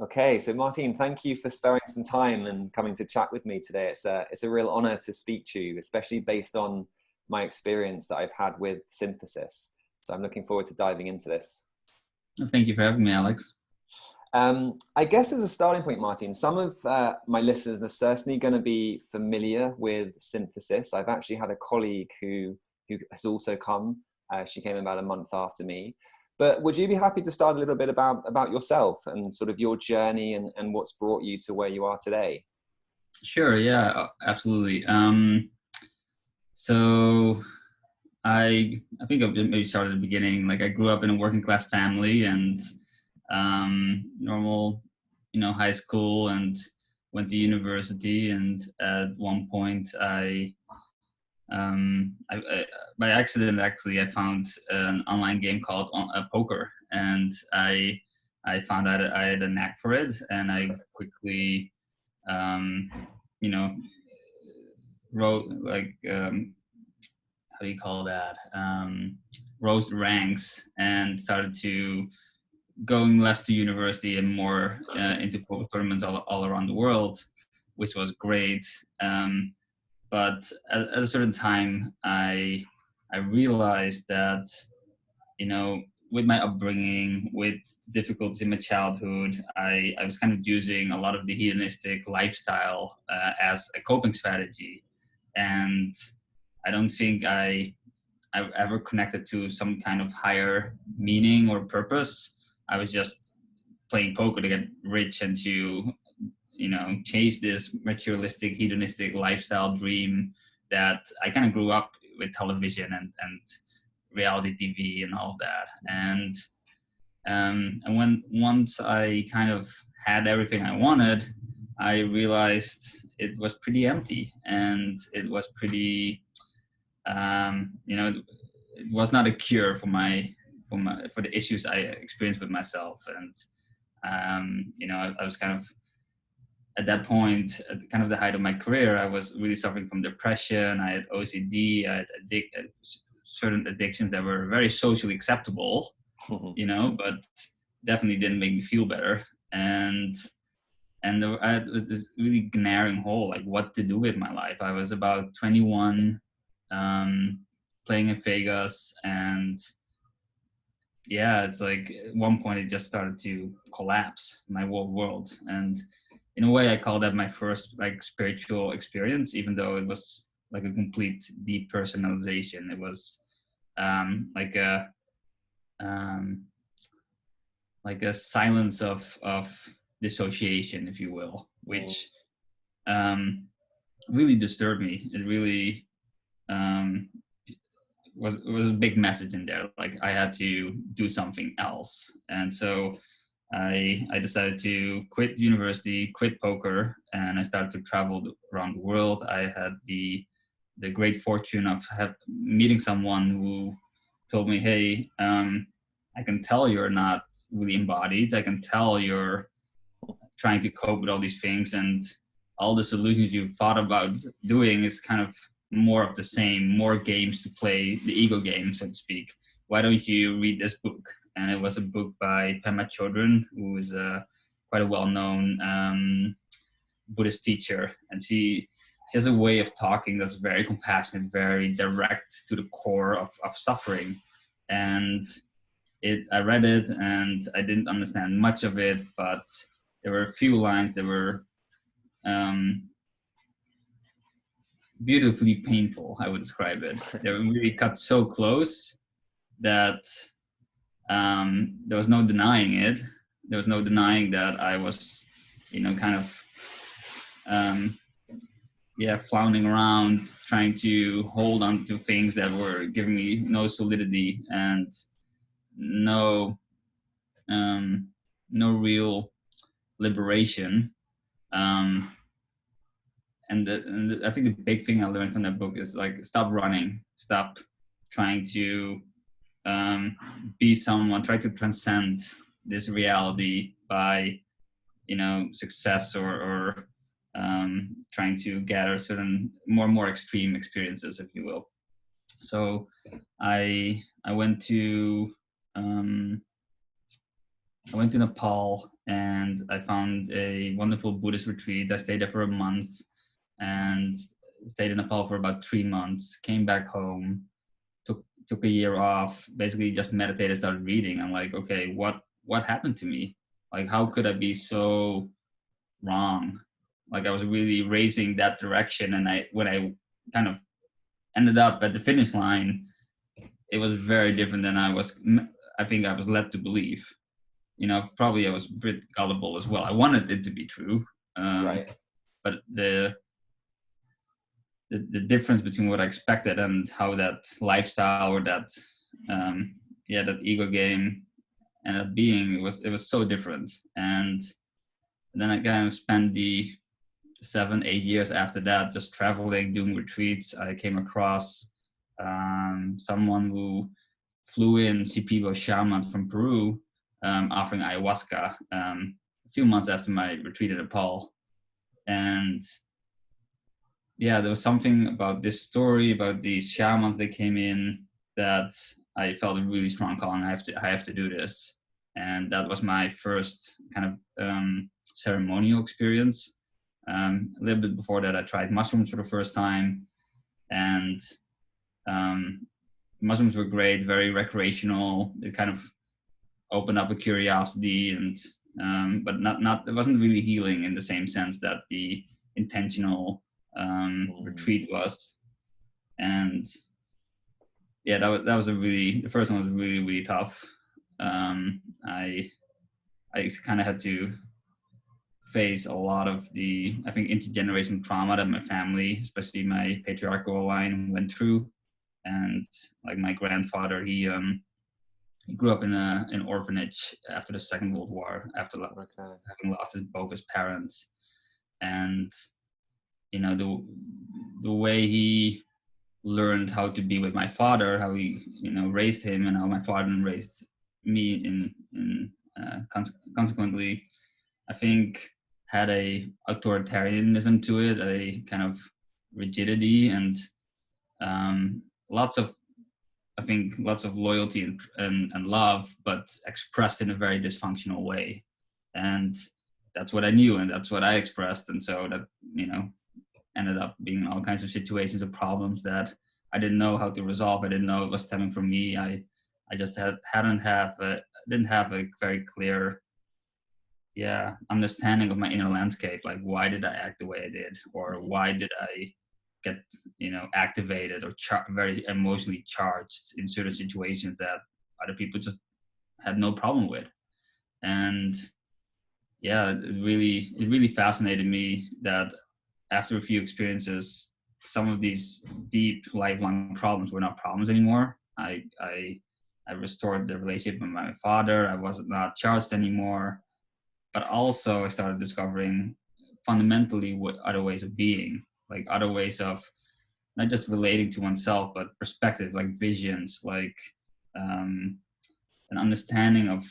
Okay, so Martijn, thank you for sparing some time and coming to chat with me today. It's a real honor to speak to you, especially based on my experience that I've had with synthesis. So I'm looking forward to diving into this. Thank you for having me, Alex. I guess as a starting point, Martijn, some of my listeners are certainly going to be familiar with synthesis. I've actually had a colleague who has also come. She came about a month after me. But would you be happy to start a little bit about yourself and sort of your journey and what's brought you to where you are today? Sure, yeah, absolutely. So I think I'll maybe start at the beginning. Like I grew up in a working class family and normal, high school and went to university. And at one point, by accident actually I found an online game called poker, and I found out I had a knack for it, and I quickly you know wrote like how do you call that, rose the ranks and started to going less to university and more into poker tournaments all around the world, which was great. But at a certain time, I realized that, with my upbringing, with difficulties in my childhood, I was kind of using a lot of the hedonistic lifestyle as a coping strategy, and I don't think I've ever connected to some kind of higher meaning or purpose. I was just playing poker to get rich and to chase this materialistic hedonistic lifestyle dream that I kind of grew up with television and reality TV and all of that. And when once I kind of had everything I wanted, I realized it was pretty empty, and it was pretty it was not a cure for the issues I experienced with myself. And I was kind of at that point, at kind of the height of my career, I was really suffering from depression. I had OCD. I had certain addictions that were very socially acceptable, but definitely didn't make me feel better. And I was this really glaring hole, like what to do with my life. I was about 21, playing in Vegas, and yeah, it's like at one point it just started to collapse, my whole world. And in a way I call that my first like spiritual experience, even though it was like a complete depersonalization. It was like a silence of dissociation, if you will, which really disturbed me. It really was a big message in there. Like I had to do something else. And so I decided to quit university, quit poker, and I started to travel around the world. I had the great fortune of meeting someone who told me, hey, I can tell you're not really embodied. I can tell you're trying to cope with all these things, and all the solutions you've thought about doing is kind of more of the same, more games to play, the ego game, so to speak. Why don't you read this book? And it was a book by Pema Chodron, who is quite a well-known Buddhist teacher. And she has a way of talking that's very compassionate, very direct to the core of suffering. And I read it and I didn't understand much of it, but there were a few lines that were beautifully painful, I would describe it. They were really cut so close that there was no denying it. There was no denying that I was, kind of, floundering around, trying to hold on to things that were giving me no solidity and no real liberation. And I think the big thing I learned from that book is like, stop running, stop trying to be someone, try to transcend this reality by, success or trying to gather certain more extreme experiences, if you will. So I went to I went to Nepal and I found a wonderful Buddhist retreat. I stayed there for a month and stayed in Nepal for about 3 months. Came back home, took a year off. Basically, just meditated, started reading. I'm like, okay, what happened to me? Like, how could I be so wrong? Like, I was really racing that direction, and when I kind of ended up at the finish line, it was very different than I think I was led to believe. Probably I was a bit gullible as well. I wanted it to be true, Right. but the difference between what I expected and how that lifestyle or that that ego game ended up being, it was so different. And then I kind of spent the 7-8 years after that just traveling, doing retreats. I came across someone who flew in Shipibo shamans from Peru, offering ayahuasca a few months after my retreat in Nepal. And yeah, there was something about this story, about these shamans that came in, that I felt a really strong calling. I have to do this. And that was my first kind of ceremonial experience. A little bit before that, I tried mushrooms for the first time, and mushrooms were great, very recreational. It kind of opened up a curiosity, and but not it wasn't really healing in the same sense that the intentional retreat was. And yeah, that was the first one was really, really tough. I kind of had to face a lot of the, I think, intergenerational trauma that my family, especially my patriarchal line, went through. And like my grandfather, he grew up in an orphanage after the Second World War, after having lost both his parents. And the way he learned how to be with my father, how he raised him, and how my father raised me, consequently, I think had a authoritarianism to it, a kind of rigidity, and lots of loyalty and love, but expressed in a very dysfunctional way. And that's what I knew, and that's what I expressed. And so that, ended up being all kinds of situations of problems that I didn't know how to resolve. I didn't know it was stemming from me. I just didn't have a very clear understanding of my inner landscape. Like, why did I act the way I did, or why did I get activated or very emotionally charged in certain situations that other people just had no problem with. And it really fascinated me that after a few experiences, some of these deep lifelong problems were not problems anymore. I restored the relationship with my father. I was not charged anymore. But also I started discovering fundamentally what other ways of being, like other ways of not just relating to oneself, but perspective, like visions, like an understanding of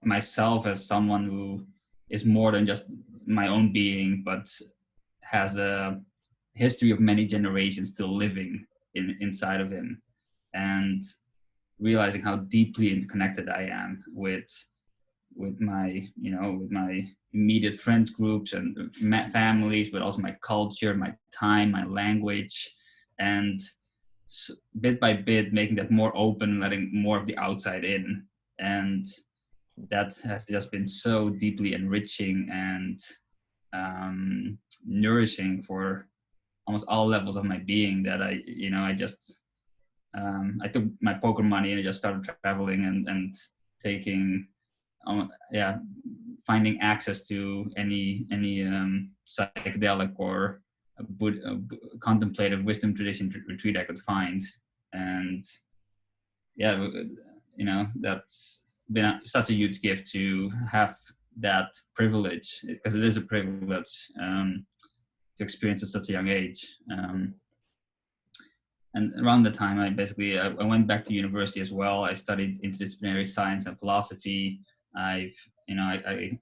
myself as someone who is more than just my own being, but has a history of many generations still living inside of him, and realizing how deeply interconnected I am with my immediate friend groups and families, but also my culture, my time, my language, and bit by bit making that more open, letting more of the outside in. And that has just been so deeply enriching and nourishing for almost all levels of my being, that I took my poker money and I just started traveling and taking finding access to any psychedelic or a contemplative wisdom tradition retreat I could find. And that's been such a huge gift to have that privilege, because it is a privilege to experience at such a young age. And around the time, I went back to university as well. I studied interdisciplinary science and philosophy. I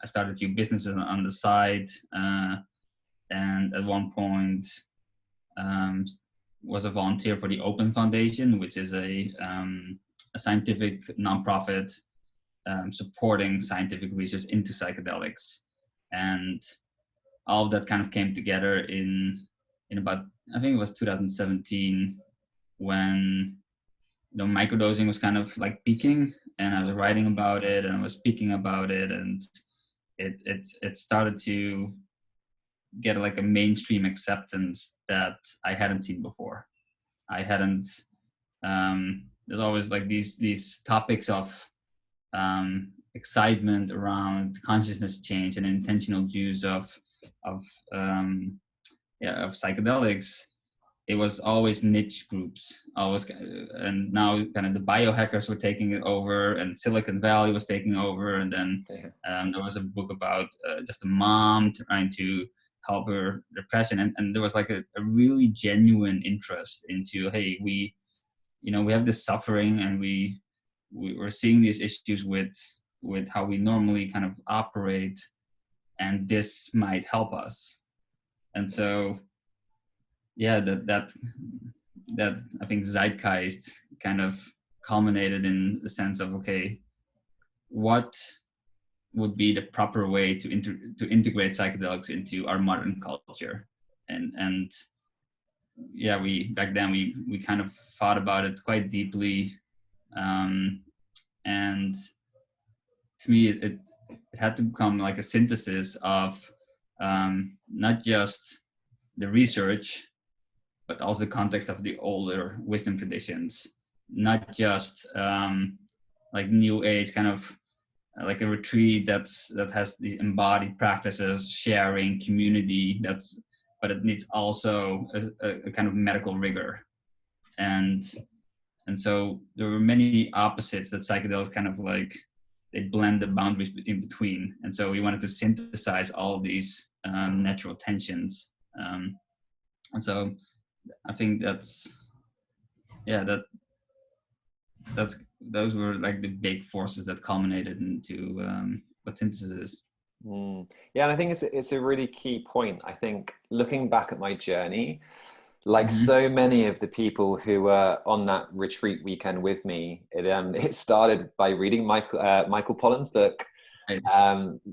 started a few businesses on the side, and at one point was a volunteer for the Open Foundation, which is a scientific nonprofit supporting scientific research into psychedelics. And all of that kind of came together in about, I think it was 2017, when microdosing was kind of like peaking, and I was writing about it and I was speaking about it, and it started to get like a mainstream acceptance that I hadn't seen before. I hadn't. There's always like these topics of excitement around consciousness change and intentional use of psychedelics. It was always niche groups, always, and now kind of the biohackers were taking it over, and Silicon Valley was taking over, and then there was a book about just a mom trying to help her depression, and there was like a really genuine interest into, hey, we have this suffering, and we're seeing these issues with how we normally kind of operate, and this might help us. And so that I think zeitgeist kind of culminated in the sense of, okay, what would be the proper way to integrate psychedelics into our modern culture? And we back then we kind of thought about it quite deeply, and to me it had to become like a synthesis of not just the research, but also the context of the older wisdom traditions, not just like new age kind of like a retreat that has the embodied practices, sharing, community. But it needs also a kind of medical rigor, and so there were many opposites that psychedelics kind of like they blend the boundaries in between. And so we wanted to synthesize all these natural tensions, and so I think those were like the big forces that culminated into what synthesis is. Yeah, and I think it's a really key point. I think looking back at my journey, like so many of the people who were on that retreat weekend with me, it started by reading Michael Pollan's book,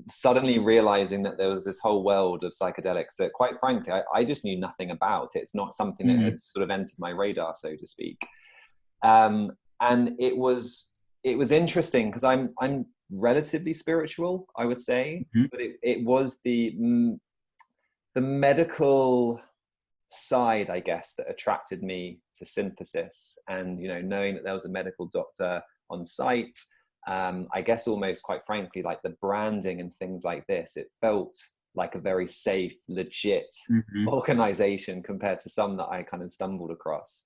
suddenly realizing that there was this whole world of psychedelics that, quite frankly, I just knew nothing about. It's not something that had sort of entered my radar, so to speak. And it was interesting because I'm relatively spiritual, I would say, but it was the medical side, I guess, that attracted me to synthesis. And knowing that there was a medical doctor on site, I guess almost quite frankly, like the branding and things like this, it felt like a very safe, legit organization compared to some that I kind of stumbled across.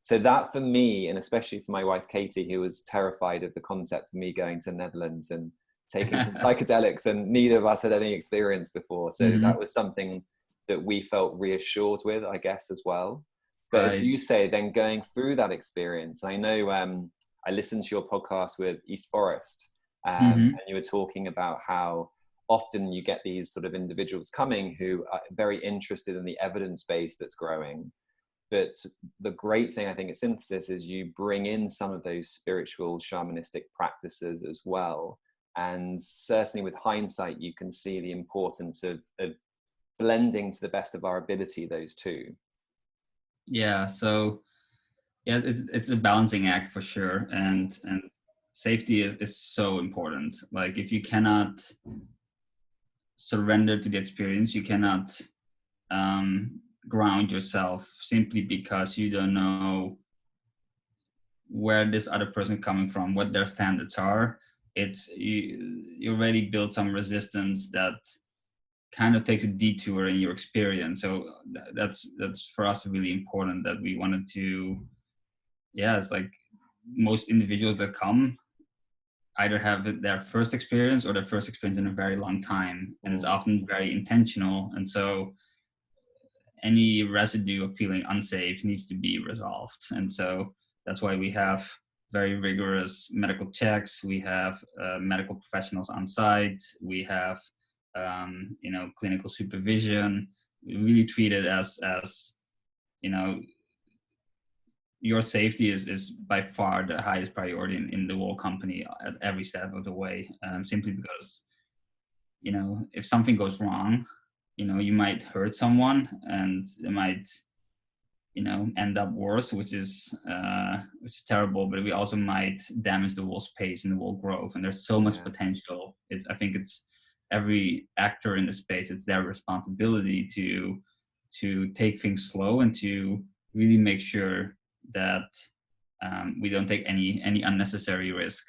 So that for me, and especially for my wife Katie, who was terrified of the concept of me going to the Netherlands and taking some psychedelics, and neither of us had any experience before, so that was something that we felt reassured with, I guess, as well. But as you say, then going through that experience, I know I listened to your podcast with East Forest, and you were talking about how often you get these sort of individuals coming who are very interested in the evidence base that's growing. But the great thing, I think, at synthesis is you bring in some of those spiritual shamanistic practices as well. And certainly with hindsight, you can see the importance of blending to the best of our ability those two. Yeah, so it's a balancing act for sure, and safety is so important. Like if you cannot surrender to the experience, you cannot ground yourself simply because you don't know where this other person is coming from, what their standards are. It's you already build some resistance that kind of takes a detour in your experience. So that's for us really important, that we wanted to, it's like most individuals that come either have their first experience or their first experience in a very long time, and it's often very intentional. And so any residue of feeling unsafe needs to be resolved. And so that's why we have very rigorous medical checks. We have medical professionals on site. We have clinical supervision. We really treat it as your safety is by far the highest priority in the whole company at every step of the way. Simply because, if something goes wrong, you might hurt someone, and it might, end up worse, which is terrible. But we also might damage the whole space and the whole growth. And there's so much potential. I think it's every actor in the space. It's their responsibility to take things slow and to really make sure that we don't take any unnecessary risk.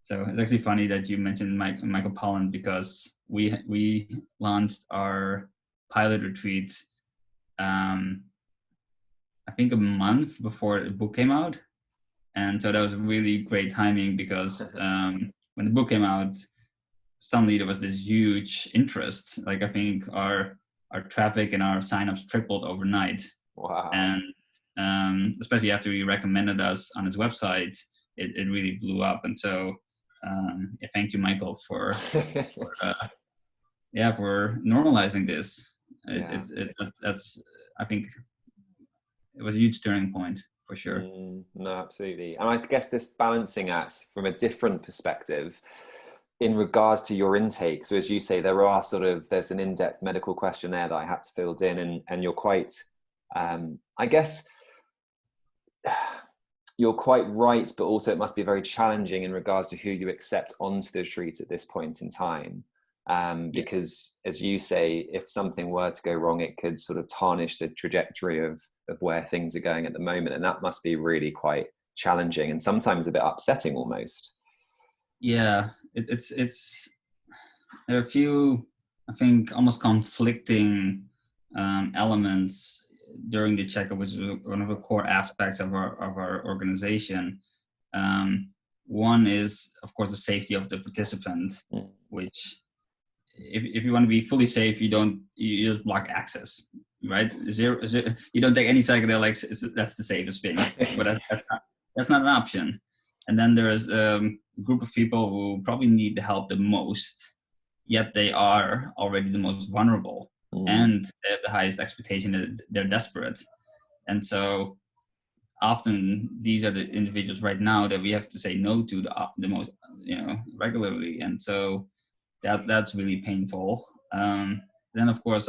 So it's actually funny that you mentioned Michael Pollan, because we launched our pilot retreat I think a month before the book came out. And so that was really great timing, because when the book came out, suddenly there was this huge interest. Like, I think our traffic and our signups tripled overnight. Wow. And especially after he recommended us on his website, it really blew up. And so thank you, Michael, for normalizing this. That's I think it was a huge turning point for sure. No, absolutely. And I guess this balancing act from a different perspective in regards to your intake. So as you say, there's an in-depth medical questionnaire that I had to fill in, and you're quite, I guess you're quite right, but also it must be very challenging in regards to who you accept onto the retreat at this point in time. Because as you say, if something were to go wrong, it could sort of tarnish the trajectory of where things are going at the moment. And that must be really quite challenging and sometimes a bit upsetting almost. Yeah, it's there are a few, I think, almost conflicting elements during the checkup, which is one of the core aspects of our organization. One is, of course, the safety of the participant, which if you want to be fully safe, you just block access, right? Zero, you don't take any psychedelics. That's the safest thing, but that's not an option. And then there is a group of people who probably need the help the most, yet they are already the most vulnerable, and they have the highest expectation that they're desperate. And so often these are the individuals right now that we have to say no to the most, regularly. And so that's really painful. Then, of course,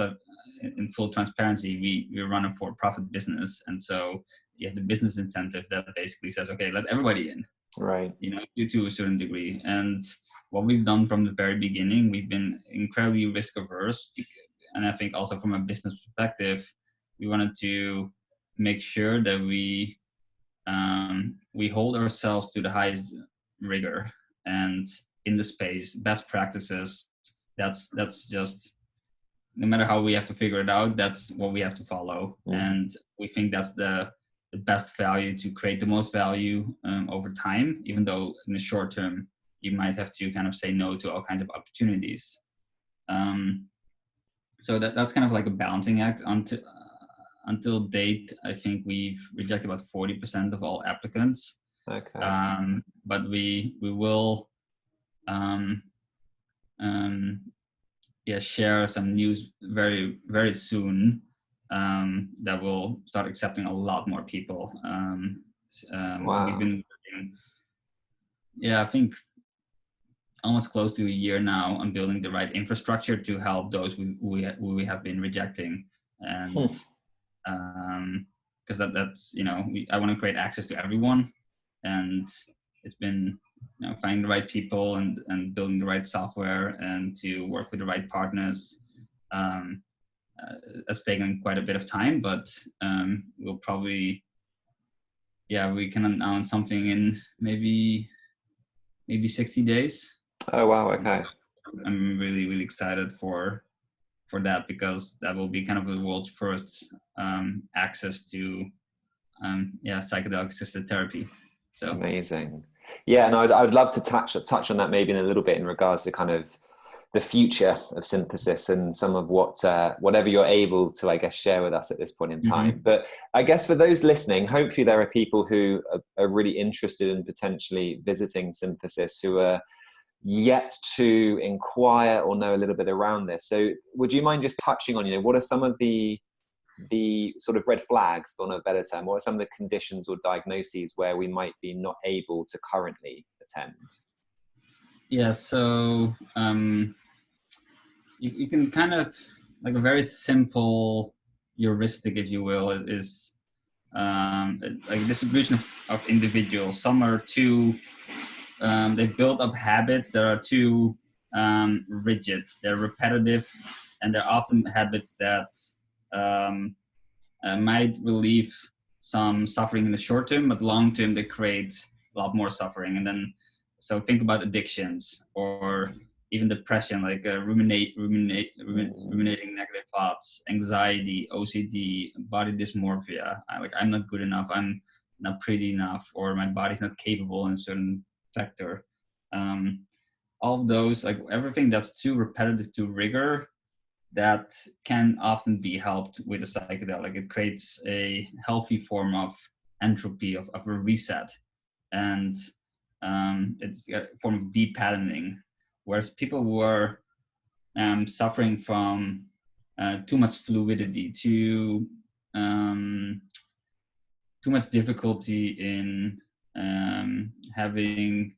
in full transparency, we run a for-profit business, and so you have the business incentive that basically says, okay, let everybody in, right? To a certain degree. And what we've done from the very beginning, we've been incredibly risk averse, and I think also from a business perspective, we wanted to make sure that we hold ourselves to the highest rigor and in the space, best practices. That's just, no matter how we have to figure it out, that's what we have to follow. And we think that's the best value to create the most value over time, even though in the short term, you might have to kind of say no to all kinds of opportunities. So that's kind of like a balancing act. Until date, I think we've rejected about 40% of all applicants. Okay. But we will share some news very, very soon that will start accepting a lot more people. Wow. We've been working, I think almost close to a year now on building the right infrastructure to help those who we have been rejecting. And because that's, I want to create access to everyone, and it's been, finding the right people and building the right software and to work with the right partners. It's taken quite a bit of time, but we'll probably, we can announce something in maybe 60 days. Oh, wow. Okay. I'm really, really excited for that, because that will be kind of the world's first access to psychedelic assisted therapy. So amazing. Yeah, and I would love to touch on that maybe in a little bit in regards to kind of the future of synthesis and some of whatever you're able to, I guess, share with us at this point in time. But I guess for those listening, hopefully there are people who are really interested in potentially visiting synthesis who are yet to inquire or know a little bit around this. So would you mind just touching on, what are some of the the sort of red flags, for want of a better term? What are some of the conditions or diagnoses where we might be not able to currently attend? Yeah, so you can kind of, like, a very simple heuristic, if you will, is like a distribution of individuals. Some are too, they build up habits that are too rigid. They're repetitive, and they're often habits that might relieve some suffering in the short term, but long term they create a lot more suffering. And then, so think about addictions or even depression, like ruminating negative thoughts, anxiety, OCD, body dysmorphia. I'm not good enough, I'm not pretty enough, or my body's not capable in a certain factor. All of those, like everything that's too repetitive, too rigor, that can often be helped with a psychedelic. It creates a healthy form of entropy, of a reset. And it's a form of de-patterning. Whereas people who are suffering from too much fluidity, too much difficulty in having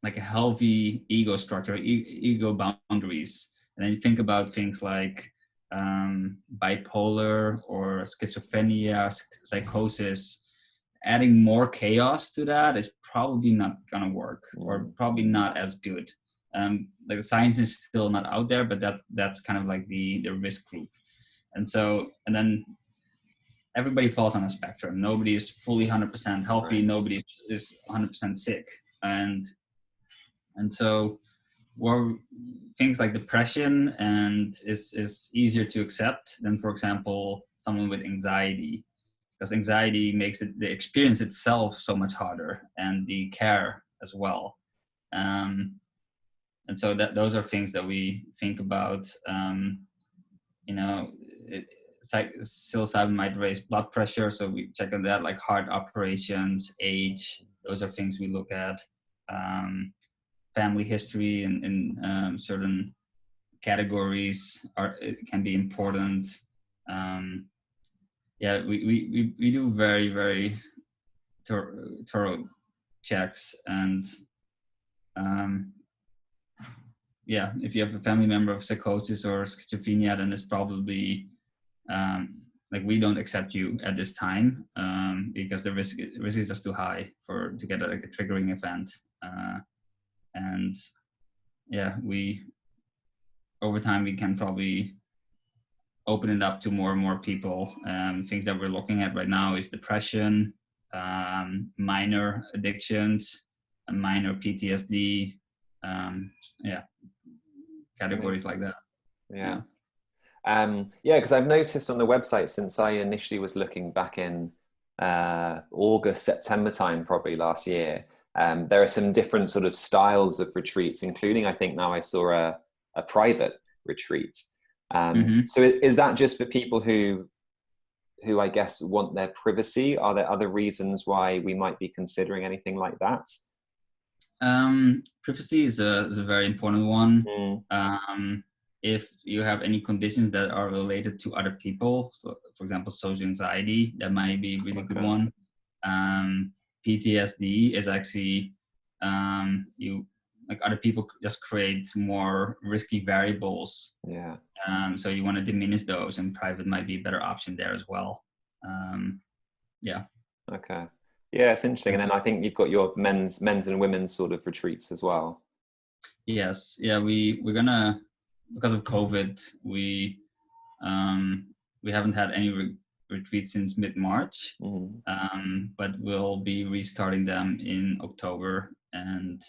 like a healthy ego structure, ego boundaries. And then you think about things like bipolar or schizophrenia, psychosis. Adding more chaos to that is probably not gonna work, or probably not as good. Like the science is still not out there, but that's kind of like the risk group. And then everybody falls on a spectrum. Nobody is fully 100% healthy. Right. Nobody is 100% sick. And so, well, things like depression is easier to accept than, for example, someone with anxiety, because anxiety makes the experience itself so much harder, and the care as well. And so those are things that we think about. Psilocybin might raise blood pressure, so we check on that, like heart operations, age. Those are things we look at. Family history in certain categories can be important. We do very, very thorough checks, and if you have a family member of psychosis or schizophrenia, then it's probably like we don't accept you at this time because the risk is just too high to get a triggering event. And we over time we can probably open it up to more and more people. Things that we're looking at right now is depression, minor addictions, minor PTSD, categories like that. Yeah. Because I've noticed on the website, since I initially was looking back in August, September time, probably last year, there are some different sort of styles of retreats, including, I think now I saw a private retreat. So is that just for people who I guess want their privacy? Are there other reasons why we might be considering anything like that? Privacy is a very important one. If you have any conditions that are related to other people, so for example, social anxiety, that might be a really good one. PTSD is actually other people just create more risky variables. So you want to diminish those, and private might be a better option there as well. Okay. Yeah, it's interesting. And then I think you've got your men's and women's sort of retreats as well. Yes. Yeah, we're gonna, because of COVID, we haven't had any retreats since mid-March, but we'll be restarting them in October, and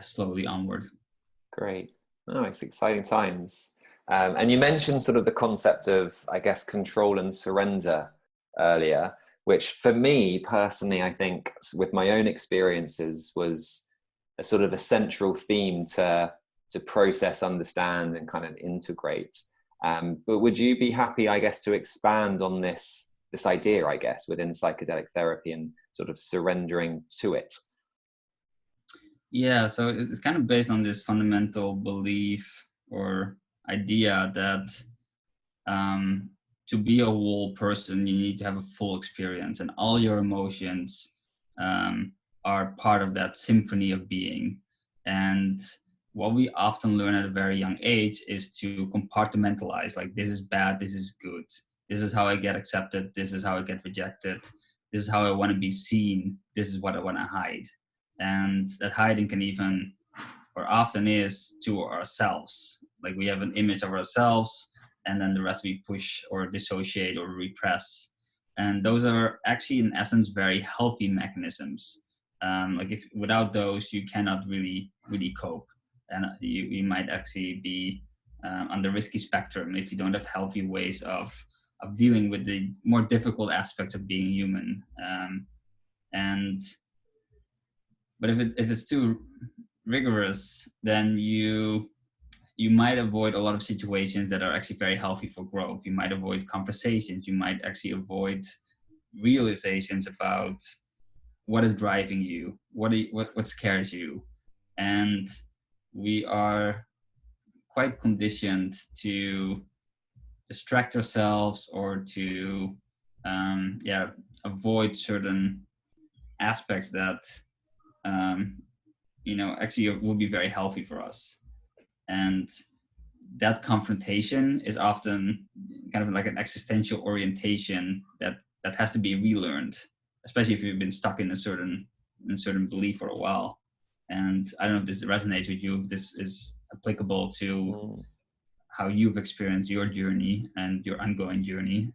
slowly onward. Great. Oh, it's exciting times. And you mentioned sort of the concept of, I guess, control and surrender earlier, which for me personally, I think with my own experiences was a sort of a central theme to process, understand, and kind of integrate. But would you be happy, I guess, to expand on this idea, I guess, within psychedelic therapy and sort of surrendering to it? Yeah, so it's kind of based on this fundamental belief or idea that to be a whole person, you need to have a full experience, and all your emotions are part of that symphony of being. And what we often learn at a very young age is to compartmentalize, like, this is bad, this is good, this is how I get accepted, this is how I get rejected, this is how I want to be seen, this is what I want to hide. And that hiding can even, or often is, to ourselves. Like, we have an image of ourselves, and then the rest we push or dissociate or repress. And those are actually, in essence, very healthy mechanisms. Like, if without those, you cannot really cope, and you might actually be on the risky spectrum if you don't have healthy ways of dealing with the more difficult aspects of being human. But if it's too rigorous, then you might avoid a lot of situations that are actually very healthy for growth. You might avoid conversations. You might actually avoid realizations about what is driving you, what scares you. And we are quite conditioned to distract ourselves or to avoid certain aspects that actually would be very healthy for us. And that confrontation is often kind of like an existential orientation that has to be relearned, especially if you've been stuck in a certain belief for a while. And I don't know if this resonates with you, if this is applicable to how you've experienced your journey and your ongoing journey.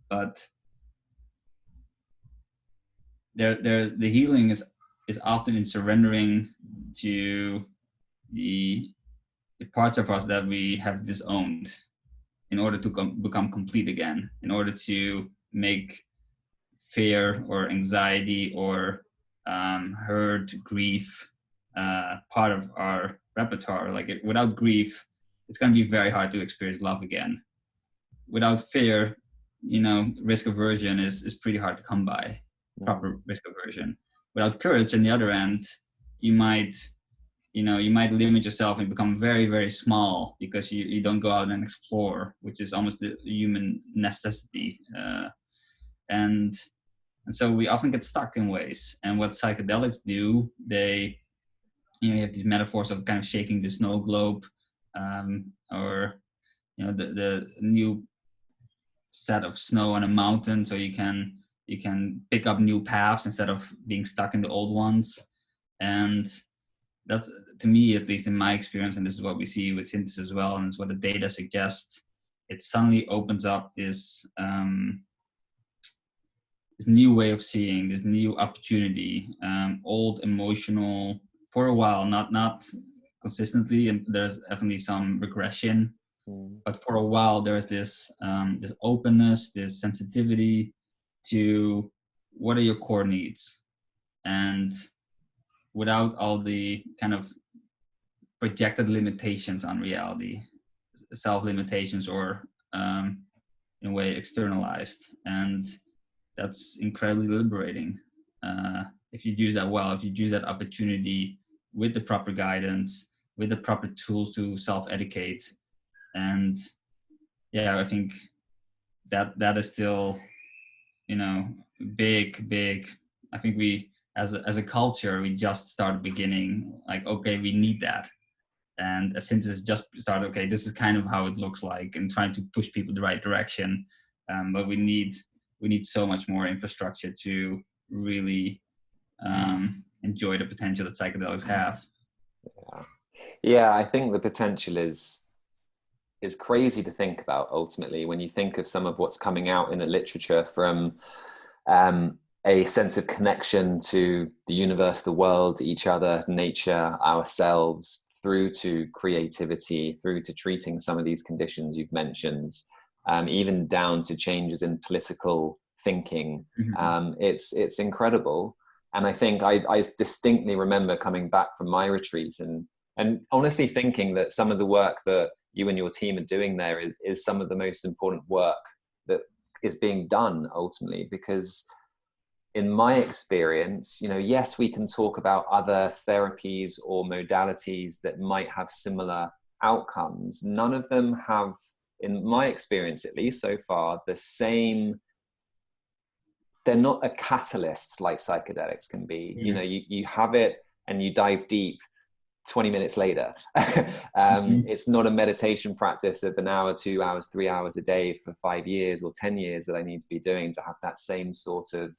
But the healing is often in surrendering to the parts of us that we have disowned in order to become complete again, in order to make fear or anxiety or hurt, grief part of our repertoire. Like, without grief, it's going to be very hard to experience love again. Without fear, risk aversion is pretty hard to come by, proper risk aversion. Without courage, on the other end, you might limit yourself and become very, very small because you don't go out and explore, which is almost a human necessity. And so we often get stuck in ways. And what psychedelics do, they, you have these metaphors of kind of shaking the snow globe, or the new set of snow on a mountain, so you can pick up new paths instead of being stuck in the old ones. And that's, to me, at least in my experience, and this is what we see with synthesis as well, and it's what the data suggests, it suddenly opens up this new way of seeing, this new opportunity. Old emotional, for a while, not consistently, and there's definitely some regression, but for a while there's this openness, this sensitivity to what are your core needs, and without all the kind of projected limitations on reality, self-limitations, or in a way externalized. And that's incredibly liberating if you use that well, if you use that opportunity with the proper guidance, with the proper tools to self-educate. And I think that is still, big. I think we, as a culture, we just started beginning, like, okay, we need that. And since it's just started, okay, this is kind of how it looks like, and trying to push people the right direction. But we need so much more infrastructure to really enjoy the potential that psychedelics have. Yeah, I think the potential is crazy to think about, ultimately, when you think of some of what's coming out in the literature, from a sense of connection to the universe, the world, each other, nature, ourselves, through to creativity, through to treating some of these conditions you've mentioned, even down to changes in political thinking. It's incredible. And I think I distinctly remember coming back from my retreat and honestly thinking that some of the work that you and your team are doing there is some of the most important work that is being done, ultimately, because in my experience, yes, we can talk about other therapies or modalities that might have similar outcomes, none of them have, in my experience at least so far, the same. They're not a catalyst like psychedelics can be. You know, you have it and you dive deep 20 minutes later. It's not a meditation practice of an hour, 2 hours, 3 hours a day for 5 years or 10 years that I need to be doing to have that same sort of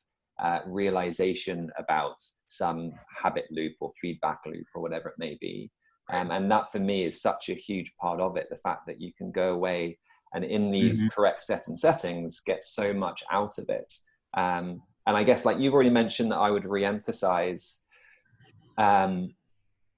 realization about some habit loop or feedback loop or whatever it may be. And that for me is such a huge part of it, the fact that you can go away and in these correct settings get so much out of it. And I guess, like you've already mentioned, that I would re-emphasize,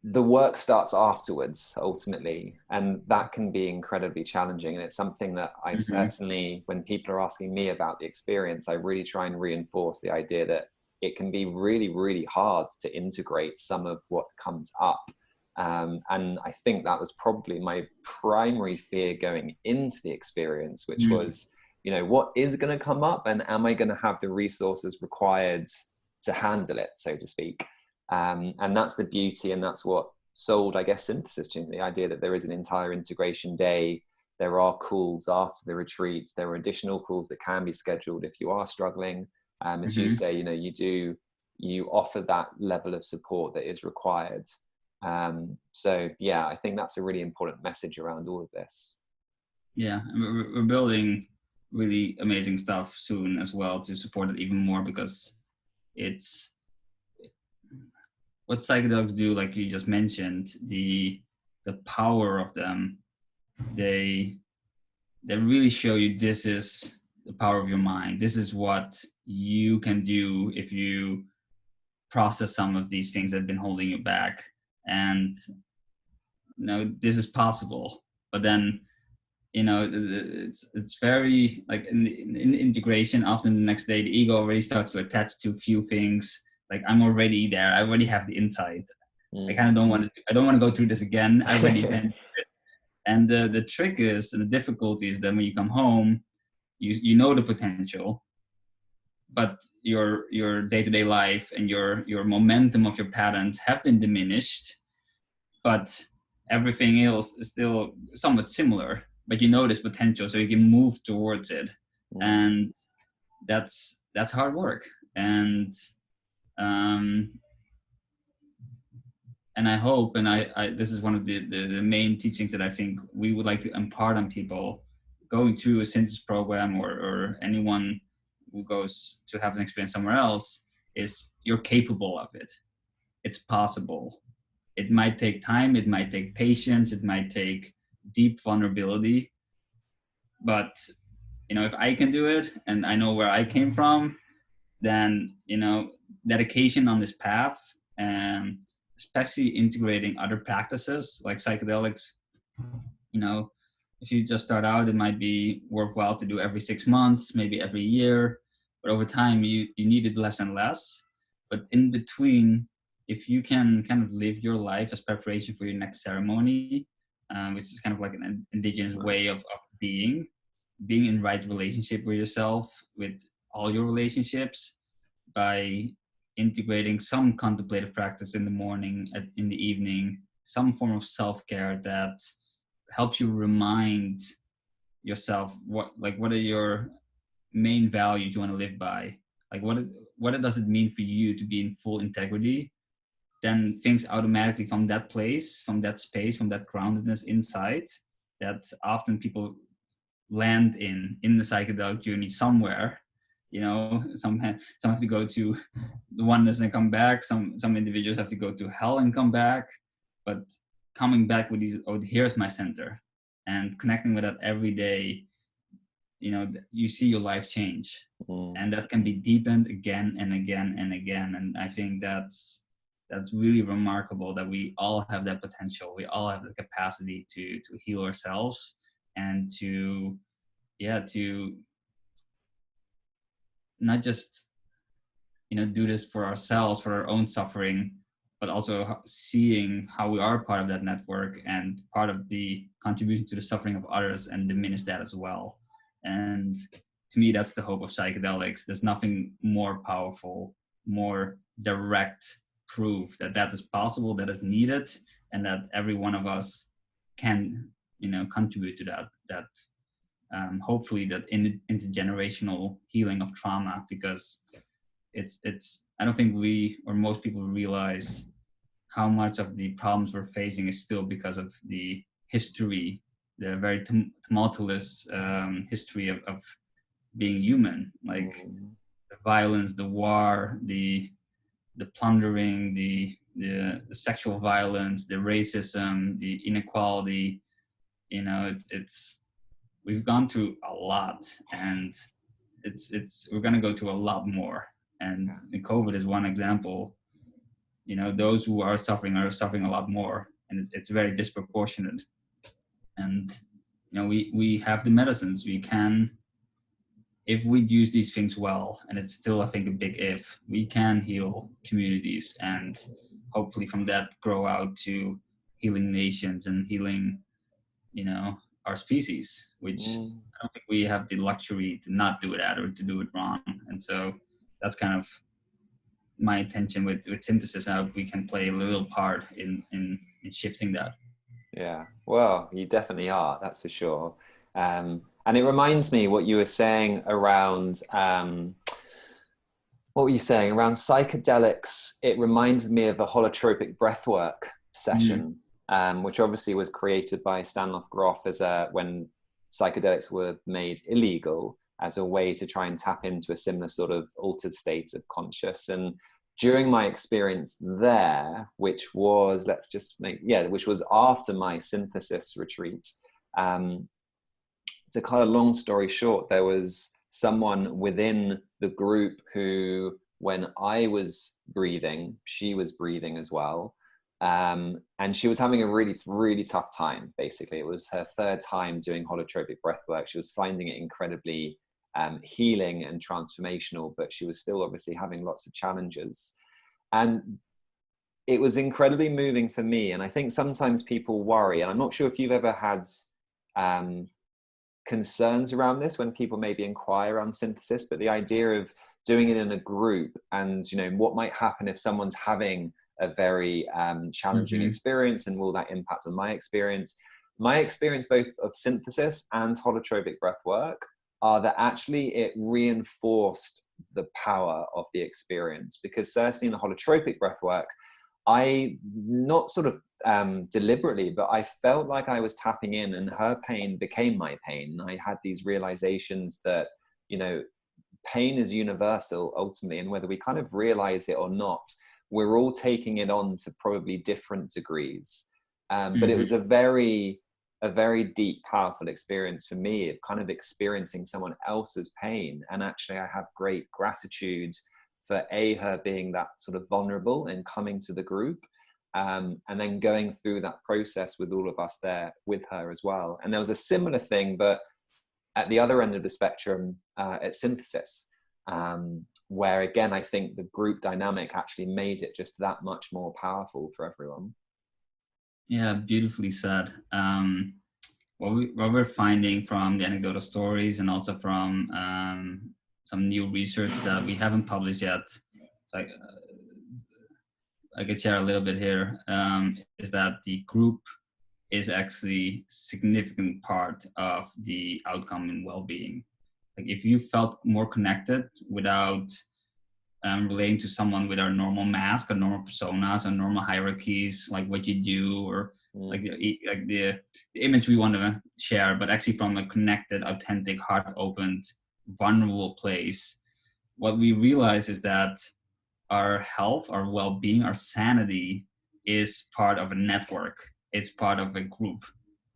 the work starts afterwards ultimately, and that can be incredibly challenging. And it's something that I certainly, when people are asking me about the experience, I really try and reinforce the idea that it can be really, really hard to integrate some of what comes up. And I think that was probably my primary fear going into the experience, which was, you know, what is going to come up, and am I going to have the resources required to handle it, so to speak? And that's the beauty, and that's what sold, I guess, Synthesis to me, the idea that there is an entire integration day. There are calls after the retreat. There are additional calls that can be scheduled if you are struggling. As you say, you know, you offer that level of support that is required. So yeah, I think that's a really important message around all of this. Yeah, and we're building really amazing stuff soon as well to support it even more, because it's what psychedelics do, like you just mentioned, the power of them. They really show you, this is the power of your mind. This is what you can do if you process some of these things that have been holding you back. And you know, this is possible. But then, you know, it's very like in integration. Often the next day, the ego already starts to attach to a few things. Like, I'm already there. I already have the insight. I kind of don't want to. I don't want to go through this again. I already been. And the trick is, and the difficulty is that when you come home, you know the potential, but your day-to-day life and your momentum of your patterns have been diminished, but everything else is still somewhat similar. But you know this potential, so you can move towards it, and that's hard work. And I hope, and I this is one of the main teachings that I think we would like to impart on people going through a synthesis program, or anyone who goes to have an experience somewhere else, is you're capable of it. It's possible. It might take time, it might take patience, it might take deep vulnerability. But, you know, if I can do it, and I know where I came from, then, you know, dedication on this path, and especially integrating other practices like psychedelics, you know, if you just start out, it might be worthwhile to do every 6 months, maybe every year, but over time you need it less and less. But in between, if you can kind of live your life as preparation for your next ceremony, which is kind of like an indigenous way of being in right relationship with yourself, with all your relationships, by integrating some contemplative practice in the morning, in the evening, some form of self-care that helps you remind yourself what are your main values you want to live by, like what does it mean for you to be in full integrity. Then things automatically from that place, from that space, from that groundedness inside, that often people land in the psychedelic journey somewhere. You know, some have to go to the oneness and come back. Some individuals have to go to hell and come back. But coming back with these, oh, here's my center, and connecting with that every day, you know, you see your life change, and that can be deepened again and again and again. And I think that's really remarkable, that we all have that potential. We all have the capacity to heal ourselves, and to not just, you know, do this for ourselves, for our own suffering, but also seeing how we are part of that network and part of the contribution to the suffering of others, and diminish that as well. And to me, that's the hope of psychedelics. There's nothing more powerful, more direct proof that is possible, that is needed, and that every one of us can, contribute to that hopefully that intergenerational healing of trauma, because it's I don't think we or most people realize how much of the problems we're facing is still because of the history, the very tumultuous history of being human, like the violence, the war, the plundering, the sexual violence, the racism, the inequality. It's we've gone through a lot, and we're going to go through a lot more. And COVID is one example. Those who are suffering a lot more, and it's very disproportionate. And we have the medicines. We can, if we use these things well, and it's still, I think, a big if, we can heal communities, and hopefully from that grow out to healing nations and healing, our species, which I don't think we have the luxury to not do that or to do it wrong. And so that's kind of my intention with synthesis, how we can play a little part in shifting that. Yeah, well, you definitely are, that's for sure. And it reminds me what you were saying around, what were you saying around psychedelics? It reminds me of a holotropic breathwork session, which obviously was created by Stanislav Grof when psychedelics were made illegal, as a way to try and tap into a similar sort of altered state of conscious. And during my experience there, which was, which was after my synthesis retreat, to cut a long story short, there was someone within the group who, when I was breathing, she was breathing as well. And she was having a really, really tough time. Basically, it was her third time doing holotropic breathwork. She was finding it incredibly healing and transformational, but she was still obviously having lots of challenges. And it was incredibly moving for me. And I think sometimes people worry, and I'm not sure if you've ever had concerns around this when people maybe inquire around synthesis, but the idea of doing it in a group, and what might happen if someone's having a very challenging experience, and will that impact on my experience? My experience both of synthesis and holotropic breathwork are that actually it reinforced the power of the experience, because certainly in the holotropic breathwork, I, not sort of deliberately, but I felt like I was tapping in, and her pain became my pain. I had these realizations that, pain is universal ultimately, and whether we kind of realize it or not, we're all taking it on to probably different degrees. But it was a very deep, powerful experience for me of kind of experiencing someone else's pain. And actually I have great gratitude for her being that sort of vulnerable and coming to the group, and then going through that process with all of us there with her as well. And there was a similar thing, but at the other end of the spectrum, at synthesis, where again, I think the group dynamic actually made it just that much more powerful for everyone. Yeah, beautifully said. What we're finding from the anecdotal stories, and also from some new research that we haven't published yet, so I could share a little bit here, is that the group is actually a significant part of the outcome and well-being. Like if you felt more connected without relating to someone with our normal mask or normal personas or normal hierarchies, like what you do, or like the image we want to share, but actually from a connected, authentic, heart-opened, vulnerable place, what we realize is that our health, our well-being, our sanity is part of a network. It's part of a group.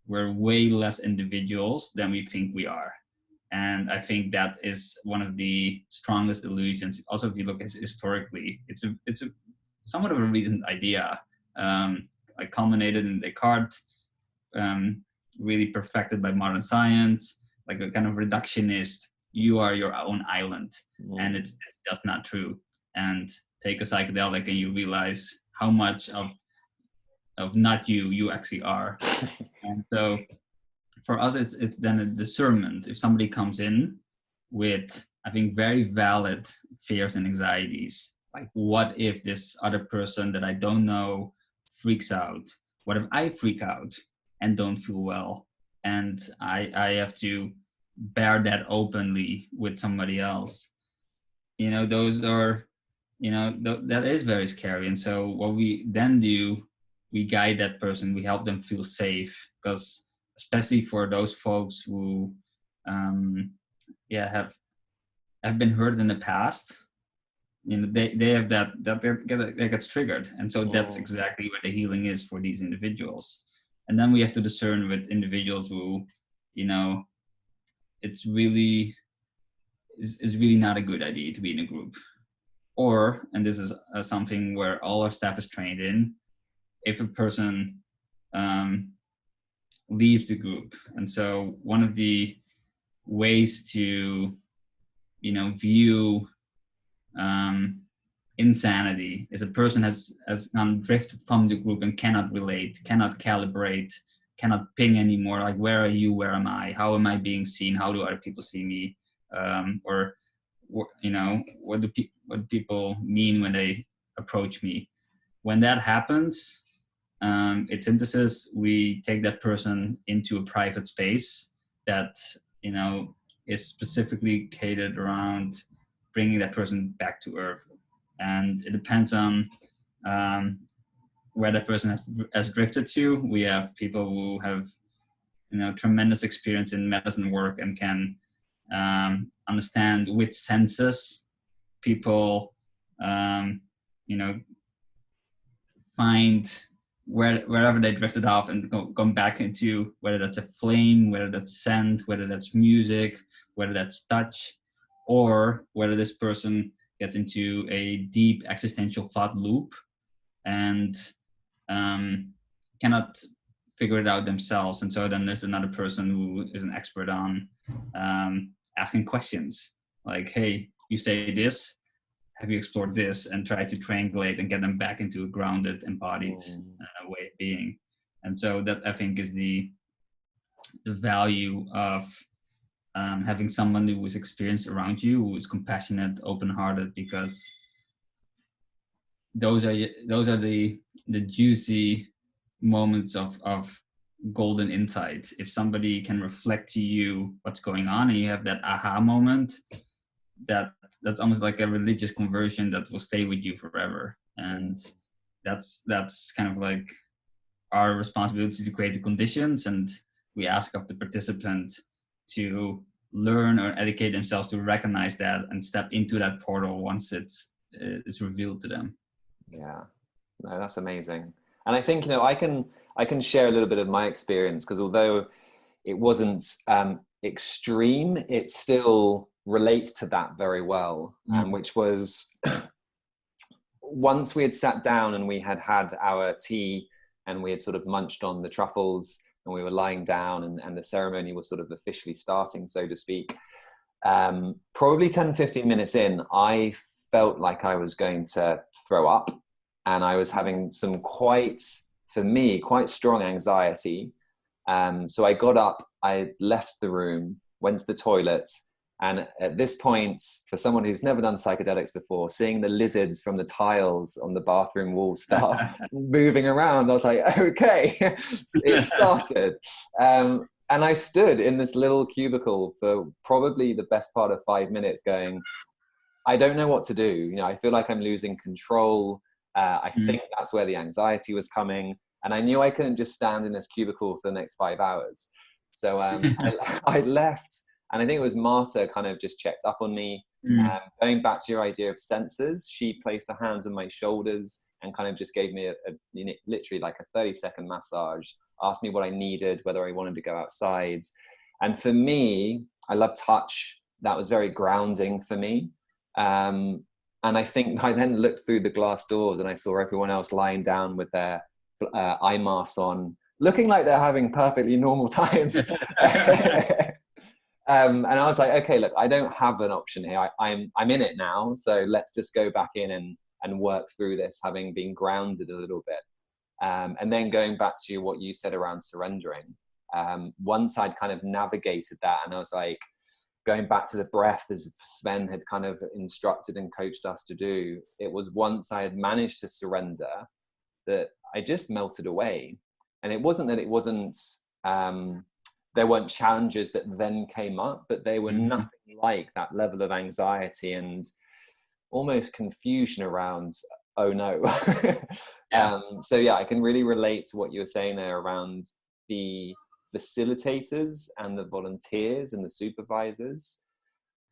We're way less individuals than we think we are. And I think that is one of the strongest illusions. Also, if you look at historically, it's a somewhat of a recent idea, like culminated in Descartes, really perfected by modern science, like a kind of reductionist. You are your own island, and it's just not true. And take a psychedelic, and you realize how much of not you actually are. And so for us, it's then a discernment. If somebody comes in with, I think, very valid fears and anxieties, like what if this other person that I don't know freaks out? What if I freak out? and don't feel well, and I have to bear that openly with somebody else. Those are, that is very scary. And so what we then do, we guide that person, we help them feel safe, because especially for those folks who have been hurt in the past, they have that gets triggered. And so that's exactly where the healing is for these individuals. And then we have to discern with individuals who, it's really not a good idea to be in a group. Or, and this is something where all our staff is trained in, if a person leaves the group. And so one of the ways to, view insanity is a person has drifted from the group and cannot relate, cannot calibrate, cannot ping anymore. Like, where are you? Where am I? How am I being seen? How do other people see me? Or what do people mean when they approach me? When that happens, it's synthesis. We take that person into a private space that is specifically catered around bringing that person back to earth. And it depends on where that person has drifted to. We have people who have tremendous experience in medicine work and can understand with senses people find wherever they drifted off and go back into, whether that's a flame, whether that's scent, whether that's music, whether that's touch, or whether this person gets into a deep existential thought loop and cannot figure it out themselves. And so then there's another person who is an expert on asking questions like, hey, you say this, have you explored this? And try to triangulate and get them back into a grounded, embodied way of being. And so that, I think, is the value of having someone who is experienced around you, who is compassionate, open-hearted, because those are the juicy moments of golden insight. If somebody can reflect to you what's going on and you have that aha moment, that's almost like a religious conversion that will stay with you forever. And that's kind of like our responsibility to create the conditions, and we ask of the participant to learn or educate themselves to recognize that and step into that portal once it's revealed to them. Yeah, no, that's amazing. And I think, I can share a little bit of my experience, because although it wasn't extreme, it still relates to that very well. Which was once we had sat down and we had our tea and we had sort of munched on the truffles and we were lying down and the ceremony was sort of officially starting, so to speak, probably 10-15 minutes in, I felt like I was going to throw up, and I was having some quite strong anxiety. So I got up, I left the room, went to the toilet. And at this point, for someone who's never done psychedelics before, seeing the lizards from the tiles on the bathroom wall start moving around, I was like, okay, it started. And I stood in this little cubicle for probably the best part of 5 minutes going, I don't know what to do. I feel like I'm losing control. I think that's where the anxiety was coming. And I knew I couldn't just stand in this cubicle for the next 5 hours. So I left. And I think it was Marta kind of just checked up on me. Going back to your idea of senses, she placed her hands on my shoulders and kind of just gave me literally like a 30-second massage, asked me what I needed, whether I wanted to go outside. And for me, I love touch. That was very grounding for me. And I think I then looked through the glass doors and I saw everyone else lying down with their eye masks on, looking like they're having perfectly normal times. And I was like, okay, look, I don't have an option here. I'm in it now. So let's just go back in and work through this, having been grounded a little bit. And then going back to what you said around surrendering, once I'd kind of navigated that, and I was like, going back to the breath, as Sven had kind of instructed and coached us to do, it was once I had managed to surrender that I just melted away. And it wasn't that it wasn't, there weren't challenges that then came up, but they were nothing like that level of anxiety and almost confusion around, oh no. So yeah, I can really relate to what you were saying there around the facilitators and the volunteers and the supervisors.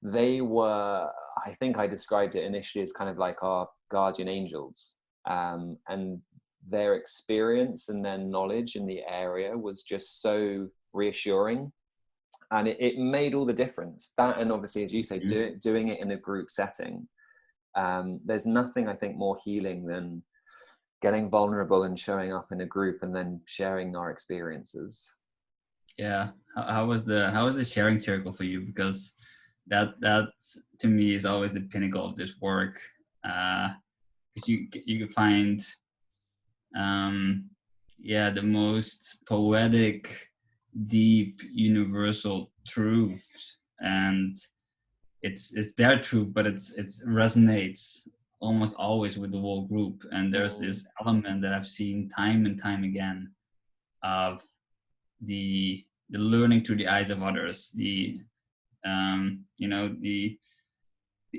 They were, I think I described it initially as kind of like our guardian angels, and their experience and their knowledge in the area was just so reassuring, and it made all the difference. That, and obviously, as you say, doing it in a group setting, there's nothing I think more healing than getting vulnerable and showing up in a group and then sharing our experiences. Yeah. How was the sharing circle for you? Because that to me is always the pinnacle of this work. Because you find the most poetic, deep, universal truths, and it's their truth, but it resonates almost always with the whole group. And there's this element that I've seen time and time again of the learning through the eyes of others, the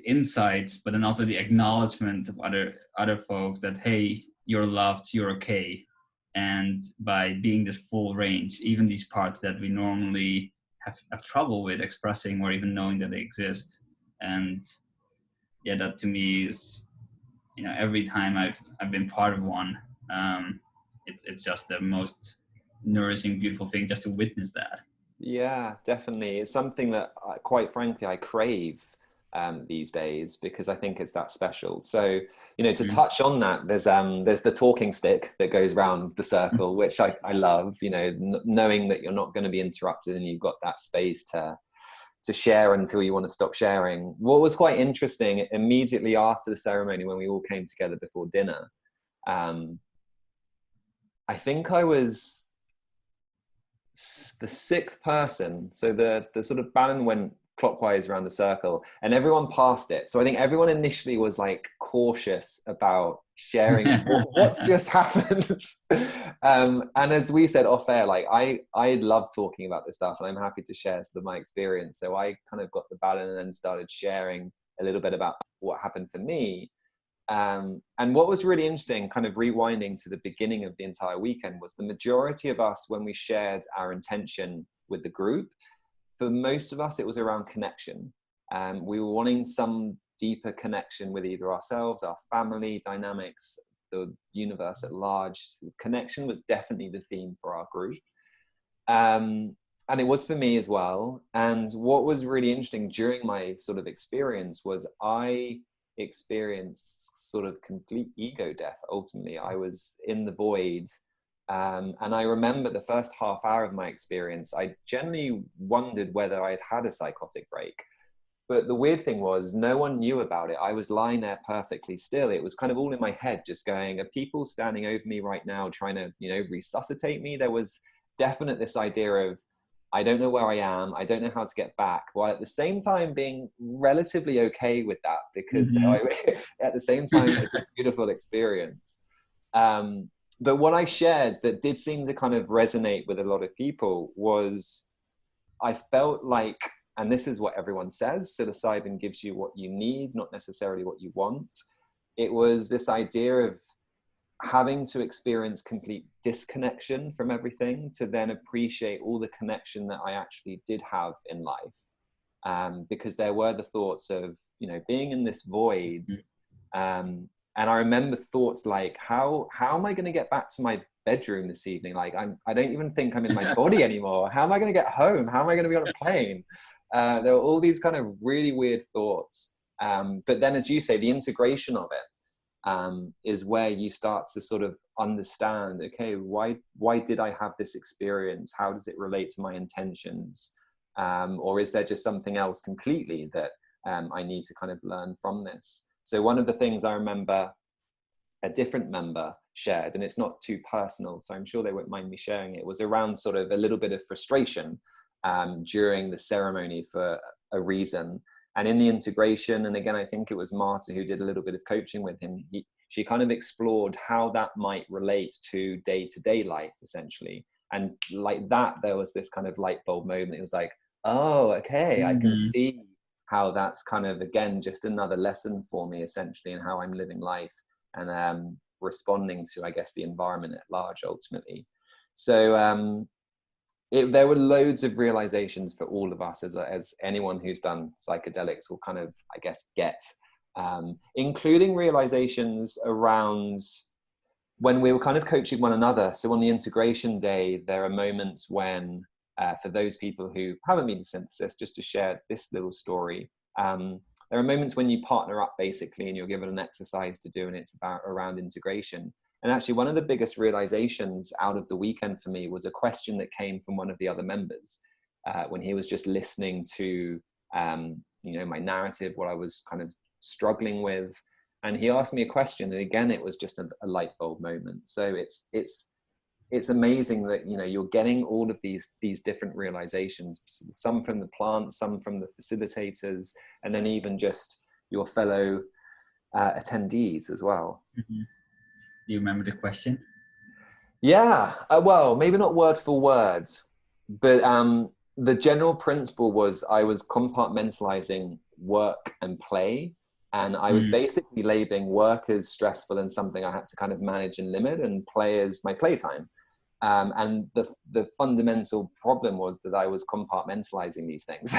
insights, but then also the acknowledgement of other folks that, hey, you're loved, you're okay. And by being this full range, even these parts that we normally have trouble with expressing or even knowing that they exist. And yeah, that to me is, every time I've been part of one, it's just the most nourishing, beautiful thing just to witness that. Yeah, definitely. It's something that, quite frankly, I crave these days, because I think it's that special. So, to touch on that, there's the talking stick that goes around the circle, which I love, knowing that you're not going to be interrupted and you've got that space to share until you want to stop sharing. What was quite interesting, immediately after the ceremony, when we all came together before dinner, I think I was the sixth person. So the sort of baton went clockwise around the circle and everyone passed it. So I think everyone initially was like cautious about sharing what's just happened. And as we said off air, like I love talking about this stuff and I'm happy to share some of my experience. So I kind of got the baton and then started sharing a little bit about what happened for me. And what was really interesting, kind of rewinding to the beginning of the entire weekend, was the majority of us, when we shared our intention with the group, for most of us, it was around connection. We were wanting some deeper connection with either ourselves, our family dynamics, the universe at large. Connection was definitely the theme for our group. And it was for me as well. And what was really interesting during my sort of experience was I experienced sort of complete ego death. Ultimately, I was in the void. And I remember the first half hour of my experience, I generally wondered whether I'd had a psychotic break. But the weird thing was, no one knew about it. I was lying there perfectly still. It was kind of all in my head, just going, are people standing over me right now trying to, resuscitate me? There was definite this idea of, I don't know where I am. I don't know how to get back. While at the same time being relatively okay with that, because at the same time, it's a beautiful experience. But what I shared that did seem to kind of resonate with a lot of people was, I felt like, and this is what everyone says, psilocybin gives you what you need, not necessarily what you want. It was this idea of having to experience complete disconnection from everything to then appreciate all the connection that I actually did have in life. Because there were the thoughts of, being in this void. And I remember thoughts like, how am I going to get back to my bedroom this evening? Like, I don't even think I'm in my body anymore. How am I going to get home? How am I going to be on a plane? There were all these kind of really weird thoughts. But then, as you say, the integration of it is where you start to sort of understand, okay, why did I have this experience? How does it relate to my intentions? Or is there just something else completely that I need to kind of learn from this? So one of the things I remember a different member shared, and it's not too personal, so I'm sure they won't mind me sharing it, was around sort of a little bit of frustration during the ceremony for a reason. And in the integration, and again, I think it was Marta who did a little bit of coaching with him, she kind of explored how that might relate to day-to-day life, essentially. And like that, there was this kind of light bulb moment. It was like, oh, okay, I can see how that's kind of, again, just another lesson for me, essentially, in how I'm living life and responding to, I guess, the environment at large, ultimately. So there were loads of realizations for all of us, as anyone who's done psychedelics will kind of, I guess, get, including realizations around when we were kind of coaching one another. So on the integration day, there are moments when, for those people who haven't been to synthesis, just to share this little story, there are moments when you partner up basically and you're given an exercise to do, and it's around integration. And actually one of the biggest realizations out of the weekend for me was a question that came from one of the other members when he was just listening to, my narrative, what I was kind of struggling with. And he asked me a question, and again, it was just a light bulb moment. So it's amazing that, you're getting all of these different realizations, some from the plant, some from the facilitators, and then even just your fellow attendees as well. Mm-hmm. Do you remember the question? Yeah, well, maybe not word for word, but the general principle was I was compartmentalizing work and play. And I was basically labeling work as stressful and something I had to kind of manage and limit, and play as my playtime. And the fundamental problem was that I was compartmentalizing these things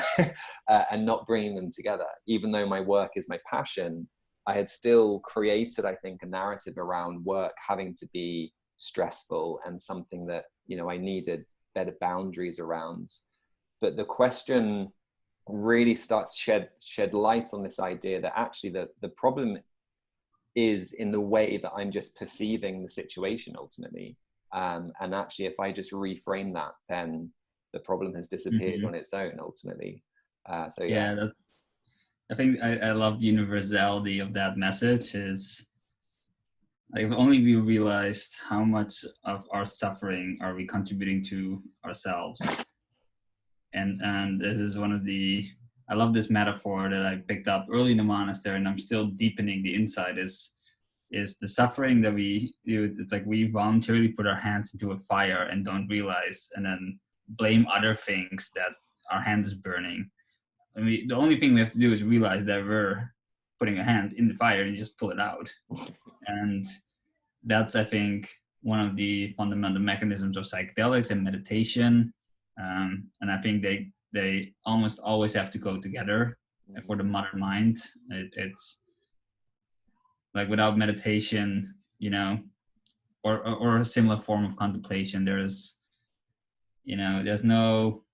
and not bringing them together. Even though my work is my passion, I had still created, I think, a narrative around work having to be stressful and something that, I needed better boundaries around. But the question really starts shed light on this idea that actually the problem is in the way that I'm just perceiving the situation ultimately. And actually, if I just reframe that, then the problem has disappeared on its own ultimately. So yeah. I think I love the universality of that message. Is like, if only we realized how much of our suffering are we contributing to ourselves. And this is one of I love this metaphor that I picked up early in the monastery, and I'm still deepening the insight, is the suffering that it's like we voluntarily put our hands into a fire and don't realize, and then blame other things that our hand is burning. I mean, the only thing we have to do is realize that we're putting a hand in the fire and you just pull it out. And that's, I think, one of the fundamental mechanisms of psychedelics and meditation. And I think they almost always have to go together for the modern mind. It's like without meditation, or a similar form of contemplation, there's no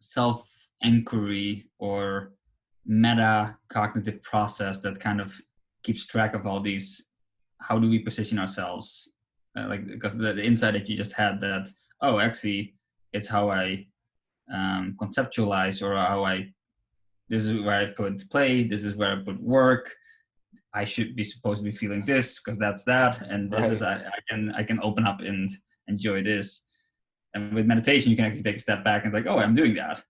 self-inquiry or meta cognitive process that kind of keeps track of all these. How do we position ourselves? Because the insight that you just had, that, oh, actually, it's how I conceptualize, or this is where I put play, this is where I put work. I should be supposed to be feeling this because that's that, and this is I can open up and enjoy this. And with meditation, you can actually take a step back and like, oh, I'm doing that.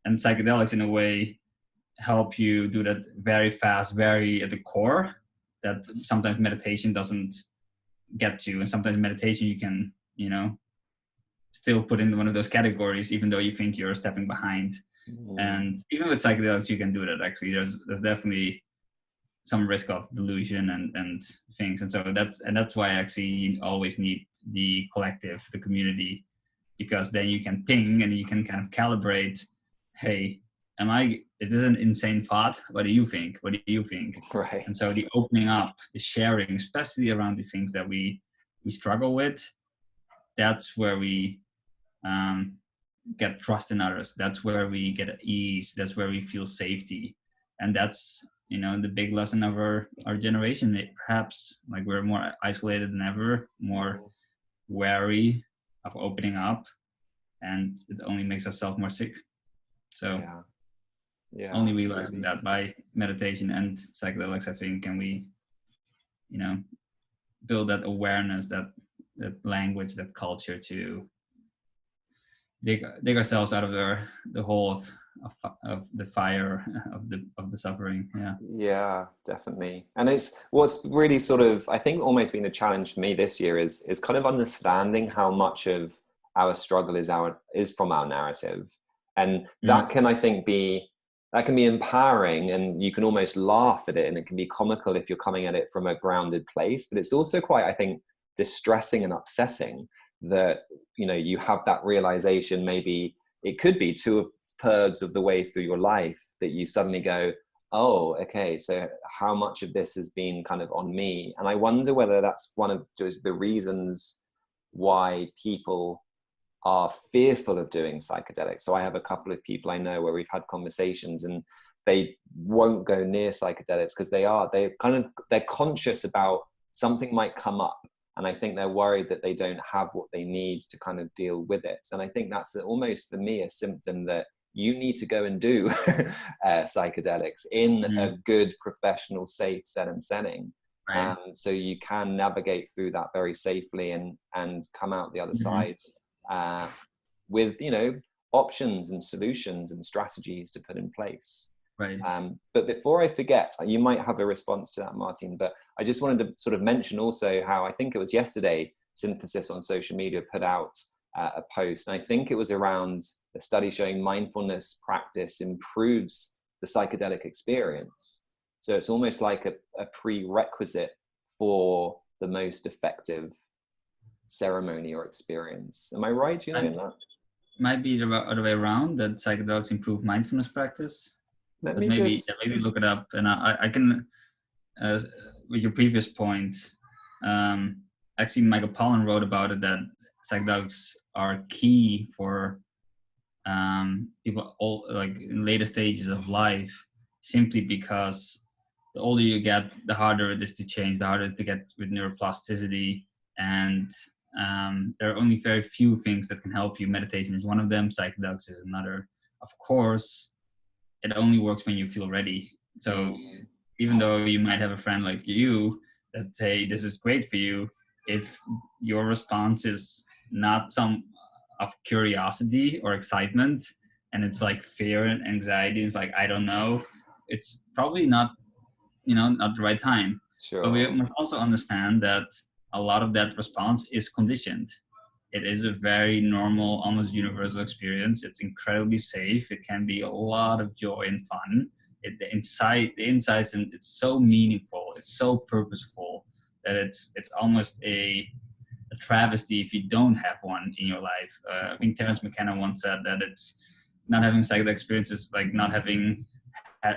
And psychedelics, in a way, help you do that very fast, very at the core, that sometimes meditation doesn't get to. And sometimes meditation you can, still put in one of those categories, even though you think you're stepping behind. And even with psychedelics, you can do that. Actually, there's definitely some risk of delusion and things. And so that's why actually you always need the collective, the community, because then you can ping and you can kind of calibrate, hey, is this an insane thought? What do you think? What do you think? Right. And so the opening up, the sharing, especially around the things that we struggle with, that's where we get trust in others. That's where we get ease. That's where we feel safety. And that's, the big lesson of our generation. Perhaps like we're more isolated than ever, more wary of opening up, and it only makes ourselves more sick. So only realizing that by meditation and psychedelics, I think, can we, build that awareness, that language, that culture to dig ourselves out of the hole of the fire of the suffering. Yeah. Yeah, definitely. And it's what's really sort of, I think, almost been a challenge for me this year is kind of understanding how much of our struggle is from our narrative. And that can, I think, that can be empowering, and you can almost laugh at it, and it can be comical if you're coming at it from a grounded place. But it's also quite, I think, distressing and upsetting that, you have that realization. Maybe it could be 2/3 of the way through your life that you suddenly go, oh, okay, so how much of this has been kind of on me? And I wonder whether that's one of just the reasons why people are fearful of doing psychedelics. So I have a couple of people I know where we've had conversations, and they won't go near psychedelics because they're conscious about something might come up. And I think they're worried that they don't have what they need to kind of deal with it. And I think that's almost, for me, a symptom that you need to go and do psychedelics in a good, professional, safe setting. Right. So you can navigate through that very safely and come out the other side with, options and solutions and strategies to put in place. Right. But before I forget, you might have a response to that, Martijn, but I just wanted to sort of mention also how, I think it was yesterday, Synthesis on social media put out a post, and I think it was around a study showing mindfulness practice improves the psychedelic experience. So it's almost like a prerequisite for the most effective ceremony or experience. Am I right, in that? Might be the other way around, that psychedelics improve mindfulness practice. Maybe look it up, and I can, with your previous point, actually Michael Pollan wrote about it, that psychedelics are key for people all like in later stages of life, simply because the older you get, the harder it is to change, the harder it is to get with neuroplasticity, and there are only very few things that can help you. Meditation is one of them, psychedelics is another. Of course, it only works when you feel ready. So even though you might have a friend like you that say this is great for you, if your response is not some of curiosity or excitement, and it's like fear and anxiety, it's like, I don't know, it's probably not the right time. Sure. But we must also understand that a lot of that response is conditioned. It is a very normal, almost universal experience. It's incredibly safe. It can be a lot of joy and fun. The insights, and it's so meaningful. It's so purposeful that it's almost a travesty if you don't have one in your life. I think Terence McKenna once said that it's not having psychedelic experiences like not having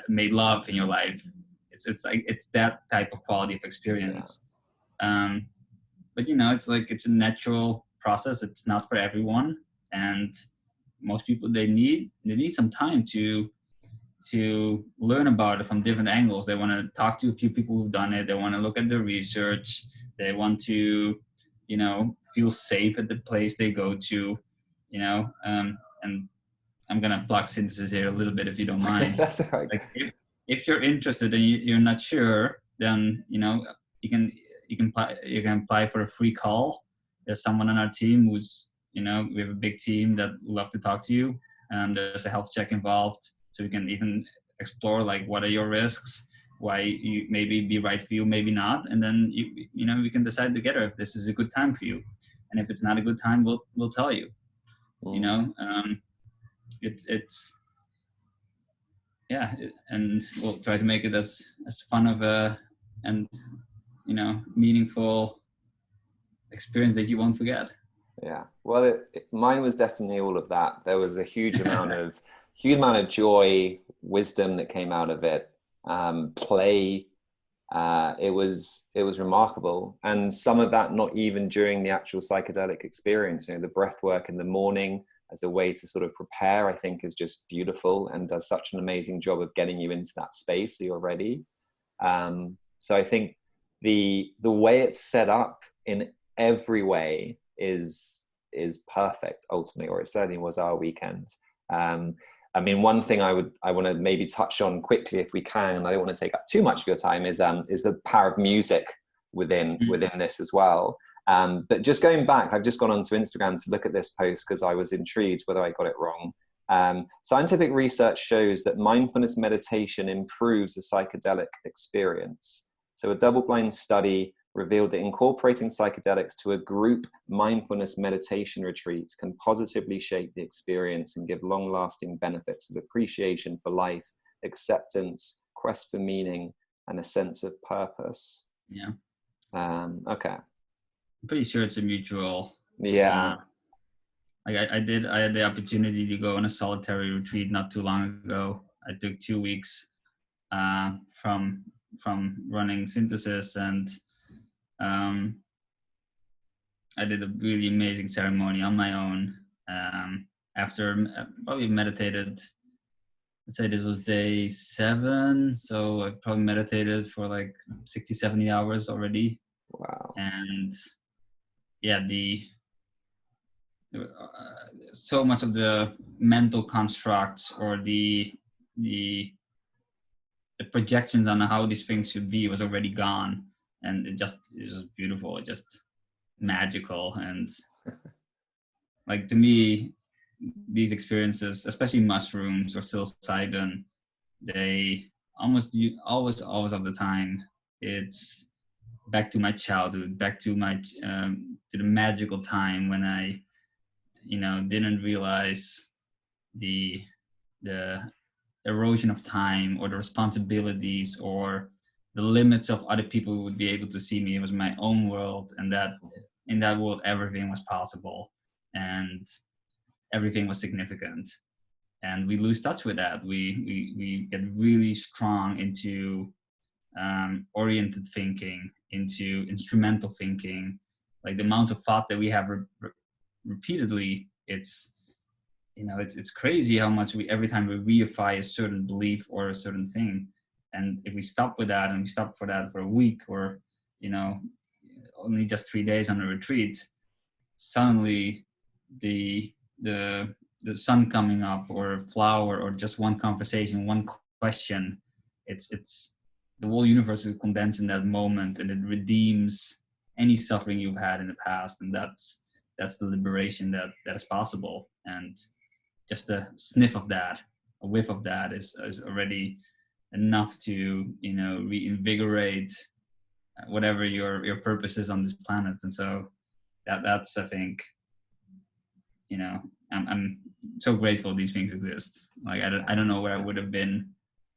made love in your life. It's that type of quality of experience. Yeah. But it's a natural process. It's not for everyone, and most people they need some time to learn about it from different angles. They want to talk to a few people who've done it. They want to look at the research. They want to feel safe at the place they go to, and I'm gonna plug Synthesis here a little bit if you don't mind. That's all right. Like if you're interested and you're not sure, then you can apply for a free call. There's someone on our team who's, we have a big team that love to talk to you. There's a health check involved, so we can even explore like what are your risks, why you maybe be right for you, maybe not, and then we can decide together if this is a good time for you, and if it's not a good time, we'll tell you. It's and we'll try to make it as fun of a and meaningful experience that you won't forget. Yeah, well, mine was definitely all of that. There was a huge amount of joy, wisdom that came out of it. Play. It was remarkable, and some of that not even during the actual psychedelic experience. The breath work in the morning as a way to sort of prepare, I think, is just beautiful and does such an amazing job of getting you into that space so you're ready. So I think the way it's set up in every way is perfect ultimately, or it certainly was our weekend. One thing I want to maybe touch on quickly if we can, and I don't want to take up too much of your time, is the power of music within this as well. But just going back, I've just gone onto Instagram to look at this post because I was intrigued whether I got it wrong. Scientific research shows that mindfulness meditation improves the psychedelic experience. So a double-blind study revealed that incorporating psychedelics to a group mindfulness meditation retreat can positively shape the experience and give long-lasting benefits of appreciation for life, acceptance, quest for meaning, and a sense of purpose. Yeah. Okay. I'm pretty sure it's a mutual. Yeah. Like I had the opportunity to go on a solitary retreat not too long ago. I took 2 weeks from running synthesis, and I did a really amazing ceremony on my own. After probably meditated, let's say this was day 7, so I probably meditated for like 60, 70 hours already. Wow. And yeah, so much of the mental constructs or the projections on how these things should be was already gone, and it was beautiful, it just magical. And like, to me, these experiences, especially mushrooms or psilocybin, they almost always of the time, it's back to my childhood, back to my to the magical time when I didn't realize the erosion of time or the responsibilities or the limits of other people who would be able to see me. It was my own world, and that in that world everything was possible and everything was significant. And we lose touch with that. We get really strong into oriented thinking, into instrumental thinking. Like the amount of thought that we have repeatedly, it's crazy how much every time we reify a certain belief or a certain thing. And if we stop with that, and we stop for that for a week, or only just 3 days on a retreat, suddenly the sun coming up, or a flower, or just one conversation, one question, it's the whole universe is condensed in that moment, and it redeems any suffering you've had in the past. And that's the liberation that is possible. And just a sniff of that, a whiff of that is already enough to reinvigorate whatever your purpose is on this planet. And so that's I think, I'm so grateful these things exist. Like I don't know where I would have been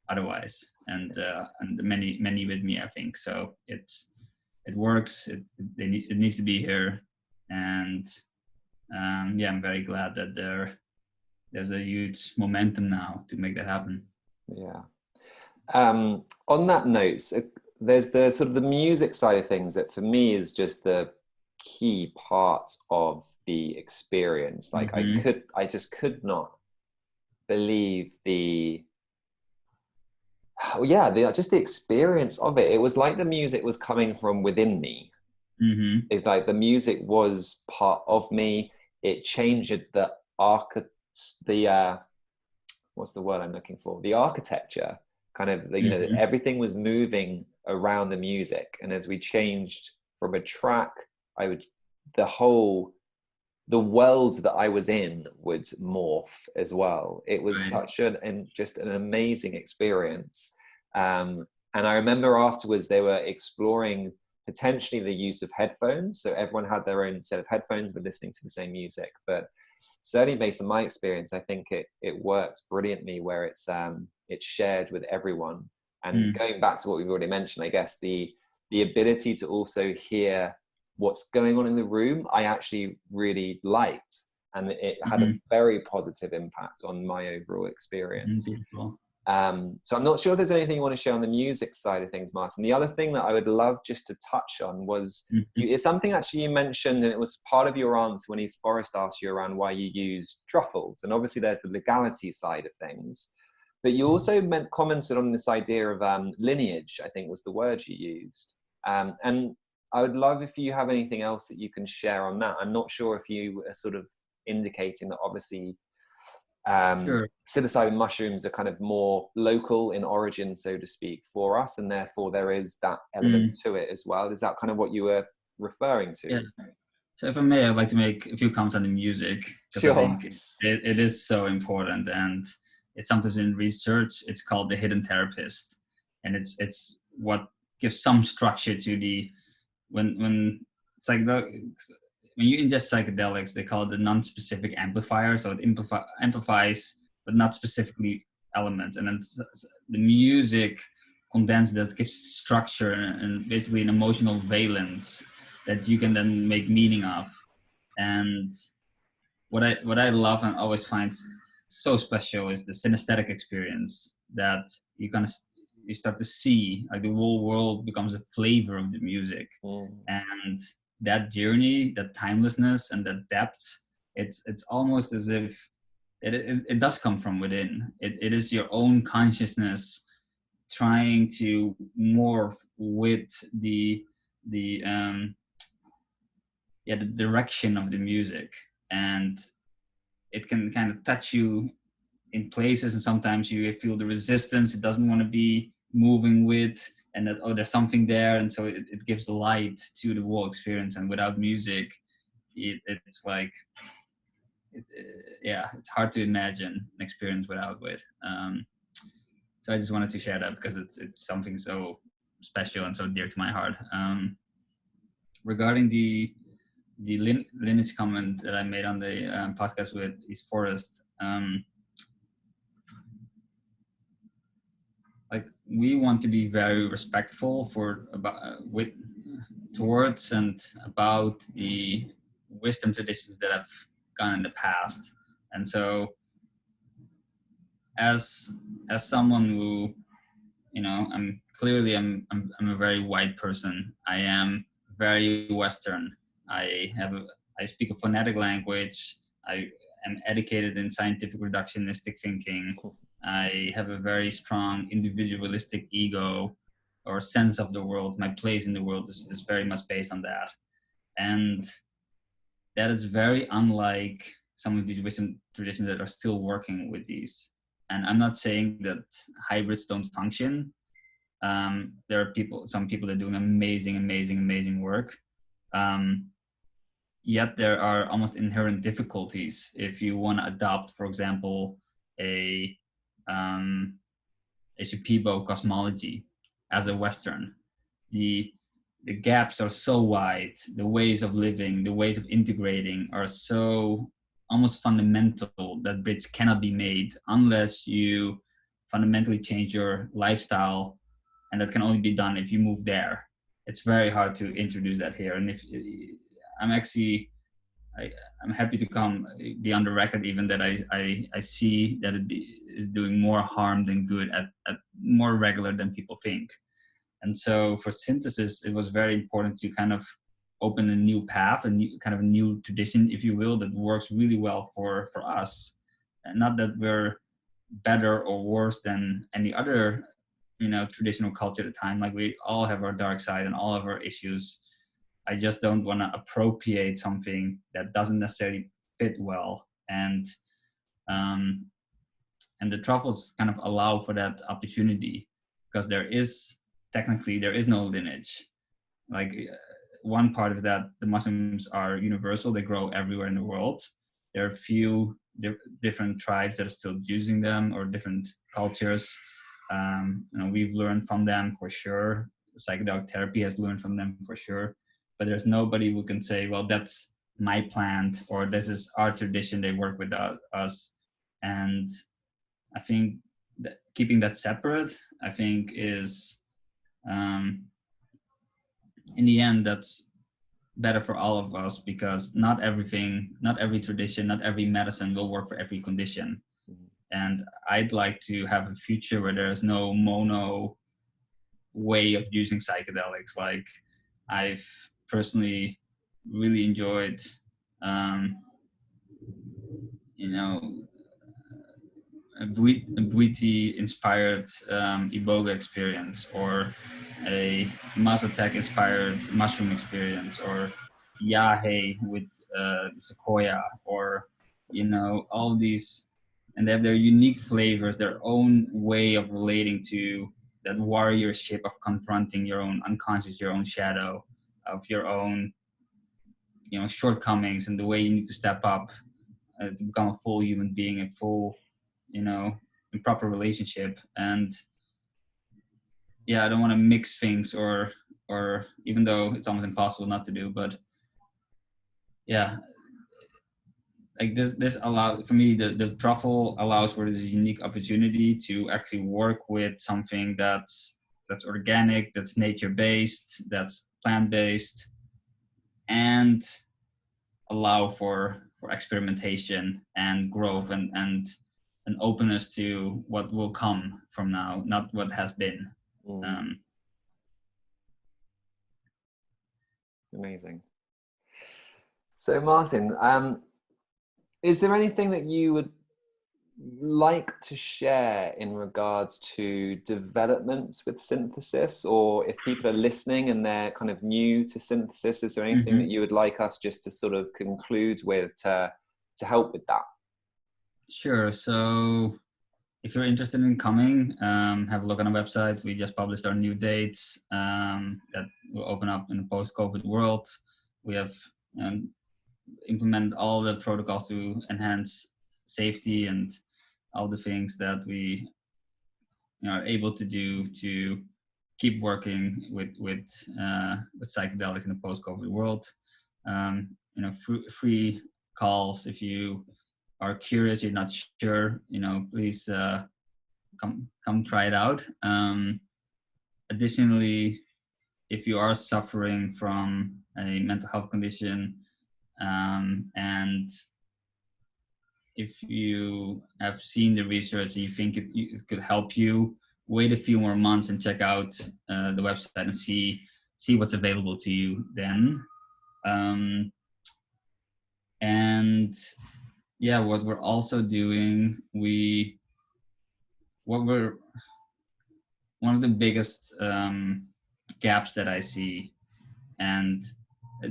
otherwise, and many with me, I think. So it works. It needs to be here. And I'm very glad that there's a huge momentum now to make that happen. Yeah. On that note, there's the sort of the music side of things that for me is just the key part of the experience. Like I just could not believe just the experience of it. It was like the music was coming from within me. It's like the music was part of me. It changed the what's the word I'm looking for? The architecture, kind of, everything was moving around the music. And as we changed from a track, the world that I was in would morph as well. It was such just an amazing experience. And I remember afterwards they were exploring potentially the use of headphones. So everyone had their own set of headphones, but listening to the same music. But certainly based on my experience, I think it works brilliantly where it's shared with everyone. And going back to what we've already mentioned, I guess the ability to also hear what's going on in the room, I actually really liked, and it had a very positive impact on my overall experience. Beautiful. So I'm not sure if there's anything you want to share on the music side of things, Martin. The other thing that I would love just to touch on was it's something actually you mentioned, and it was part of your answer when East Forest asked you around why you use truffles. And obviously there's the legality side of things, but you also commented on this idea of lineage, I think was the word you used. And I would love if you have anything else that you can share on that. I'm not sure if you are sort of indicating that obviously Sure. Psilocybin mushrooms are kind of more local in origin, so to speak, for us, and therefore there is that element to it as well. Is that kind of what you were referring to? Yeah. So if I may, I'd like to make a few comments on the music, because I Sure. think it is so important, and it's sometimes in research it's called the hidden therapist, and it's what gives some structure to the when it's like when you ingest psychedelics, they call it the non-specific amplifier. So it amplifies, but not specifically elements, and then the music condensed that gives structure and basically an emotional valence that you can then make meaning of. And what I love and always find so special is the synesthetic experience that you start to see, like the whole world becomes a flavor of the music. And that journey, that timelessness and that depth, it's almost as if it does come from within. It is your own consciousness trying to morph with the direction of the music, and it can kind of touch you in places, and sometimes you feel the resistance. It doesn't want to be moving with, and that, oh, there's something there, and so it gives light to the whole experience. And without music, it's like it's hard to imagine an experience without it. So I just wanted to share that because it's something so special and so dear to my heart. Regarding the lineage comment that I made on the podcast with East Forest, like we want to be very respectful towards and about the wisdom traditions that have gone in the past. And so as someone who, I'm a very white person. I am very Western. I speak a phonetic language. I am educated in scientific reductionistic thinking. I have a very strong individualistic ego or sense of the world. My place in the world is very much based on that. And that is very unlike some of these wisdom traditions that are still working with these. And I'm not saying that hybrids don't function. There are some people that are doing amazing work. Yet there are almost inherent difficulties if you want to adopt, for example, a Shipibo cosmology as a Western. The gaps are so wide. The ways of living, the ways of integrating are so almost fundamental that bridge cannot be made unless you fundamentally change your lifestyle, and that can only be done if you move there. It's very hard to introduce that here. And if I'm happy to be on the record even that I see that it is doing more harm than good at more regular than people think. And so for synthesis, it was very important to kind of open a new path, a new tradition, if you will, that works really well for us. And not that we're better or worse than any other, traditional culture at the time. Like we all have our dark side and all of our issues. I just don't want to appropriate something that doesn't necessarily fit well. And the truffles kind of allow for that opportunity, because there is no lineage. Like one part of that, the mushrooms are universal. They grow everywhere in the world. There are a few different tribes that are still using them, or different cultures. We've learned from them for sure. Psychedelic therapy has learned from them for sure. But there's nobody who can say, well, that's my plant, or this is our tradition. They work with us. And I think that keeping that separate, I think is, in the end, that's better for all of us, because not every tradition, not every medicine will work for every condition. And I'd like to have a future where there's no mono way of using psychedelics. Like I've personally really enjoyed, a Bwiti inspired Iboga experience, or a Mazatec inspired mushroom experience, or Yahe with sequoia, or all these and they have their unique flavors, their own way of relating to that warriorship of confronting your own unconscious, your own shadow, of your own, you know, shortcomings, and the way you need to step up to become a full human being, a full, you know, in proper relationship. And yeah, I don't want to mix things, or even though it's almost impossible not to do, but yeah, like this allows for me, the truffle allows for this unique opportunity to actually work with something that's organic, that's nature based, that's plant based, and allow for experimentation and growth, and an openness to what will come from now, not what has been. Amazing. So Martin, is there anything that you would like to share in regards to developments with synthesis, or if people are listening and they're kind of new to synthesis, is there anything that you would like us just to sort of conclude with to help with that? Sure. So if you're interested in coming, have a look on our website. We just published our new dates that will open up in the post-COVID world. We have implemented all the protocols to enhance safety and all the things that we are able to do to keep working with psychedelics in the post-COVID world. You know, free calls if you are curious, you're not sure, you know, please come try it out. Additionally, if you are suffering from a mental health condition, and if you have seen the research and you think it could help you, wait a few more months and check out the website and see what's available to you then. And yeah, what we're also doing, one of the biggest gaps that I see, and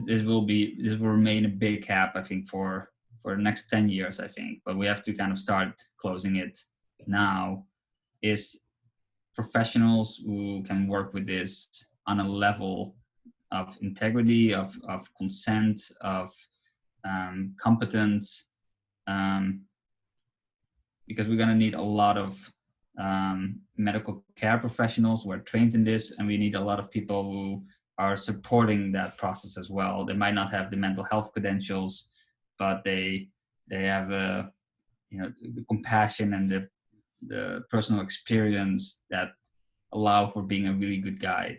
this will remain a big gap, I think, for the next 10 years, I think, but we have to kind of start closing it now, is professionals who can work with this on a level of integrity, of consent, of competence, because we're going to need a lot of medical care professionals who are trained in this, and we need a lot of people who are supporting that process as well. They might not have the mental health credentials, but they have the compassion and the personal experience that allow for being a really good guide.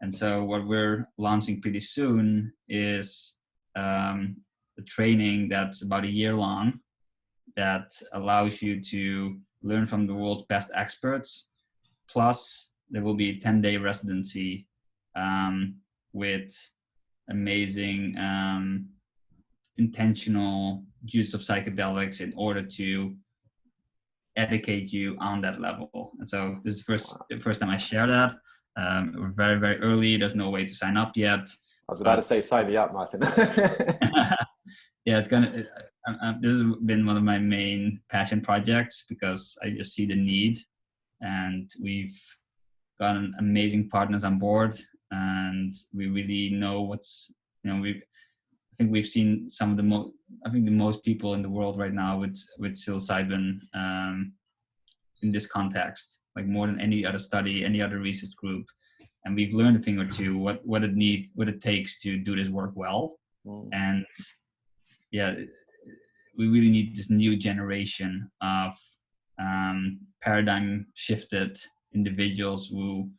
And so what we're launching pretty soon is a training that's about a year long, that allows you to learn from the world's best experts. Plus, there will be a 10-day residency with amazing intentional use of psychedelics in order to educate you on that level. And so this is the first time I share that. We're very, very early. There's no way to sign up yet. I was about to say, sign me up, Martin. Yeah, it's gonna. This has been one of my main passion projects because I just see the need, and we've gotten amazing partners on board, and we really know what's. I think we've seen some of the most. I think the most people in the world right now with psilocybin in this context, like more than any other study, any other research group, and we've learned a thing or two what it takes to do this work well, and yeah, we really need this new generation of paradigm shifted individuals who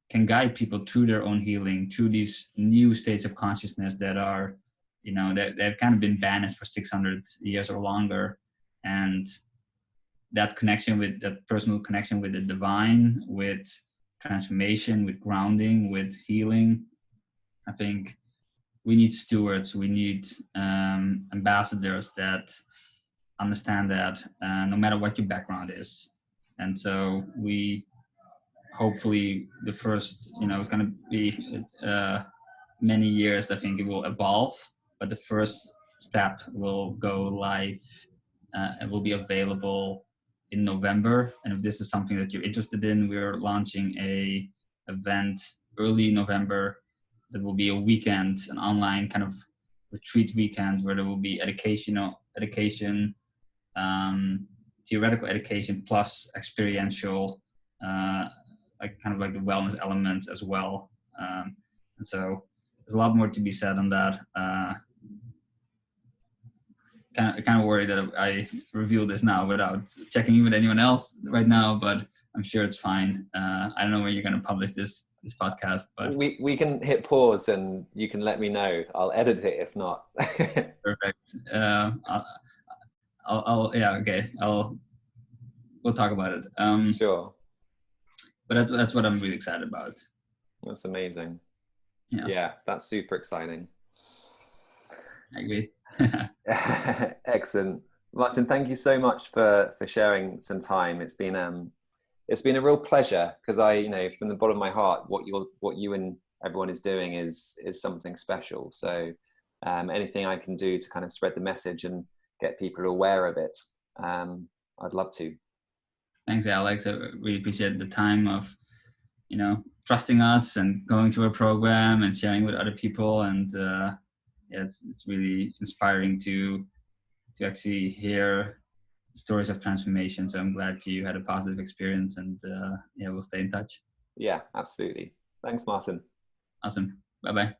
can guide people through their own healing, through these new states of consciousness that are, they've kind of been banished for 600 years or longer. And that personal connection with the divine, with transformation, with grounding, with healing, I think we need stewards, we need ambassadors that understand that, no matter what your background is. And so we hopefully the first, it's going to be many years. I think it will evolve, but the first step will go live it will be available in November. And if this is something that you're interested in, we're launching a event early November that will be a weekend, an online kind of retreat weekend where there will be education, theoretical education plus experiential, like kind of like the wellness elements as well. And so there's a lot more to be said on that. Kind of worried that I reveal this now without checking in with anyone else right now, but I'm sure it's fine. I don't know when you're going to publish this podcast, but we can hit pause and you can let me know. I'll edit it if not. Perfect. We'll talk about it. Sure. But that's what I'm really excited about. That's amazing. Yeah, that's super exciting. I agree. Excellent. Martin, thank you so much for sharing some time. It's been a real pleasure, because from the bottom of my heart, what you and everyone is doing is something special. So anything I can do to kind of spread the message and get people aware of it, I'd love to. Thanks, Alex. I really appreciate the time of, trusting us and going through a program and sharing with other people. And it's really inspiring to actually hear stories of transformation. So I'm glad you had a positive experience, and we'll stay in touch. Yeah, absolutely. Thanks, Martin. Awesome. Bye-bye.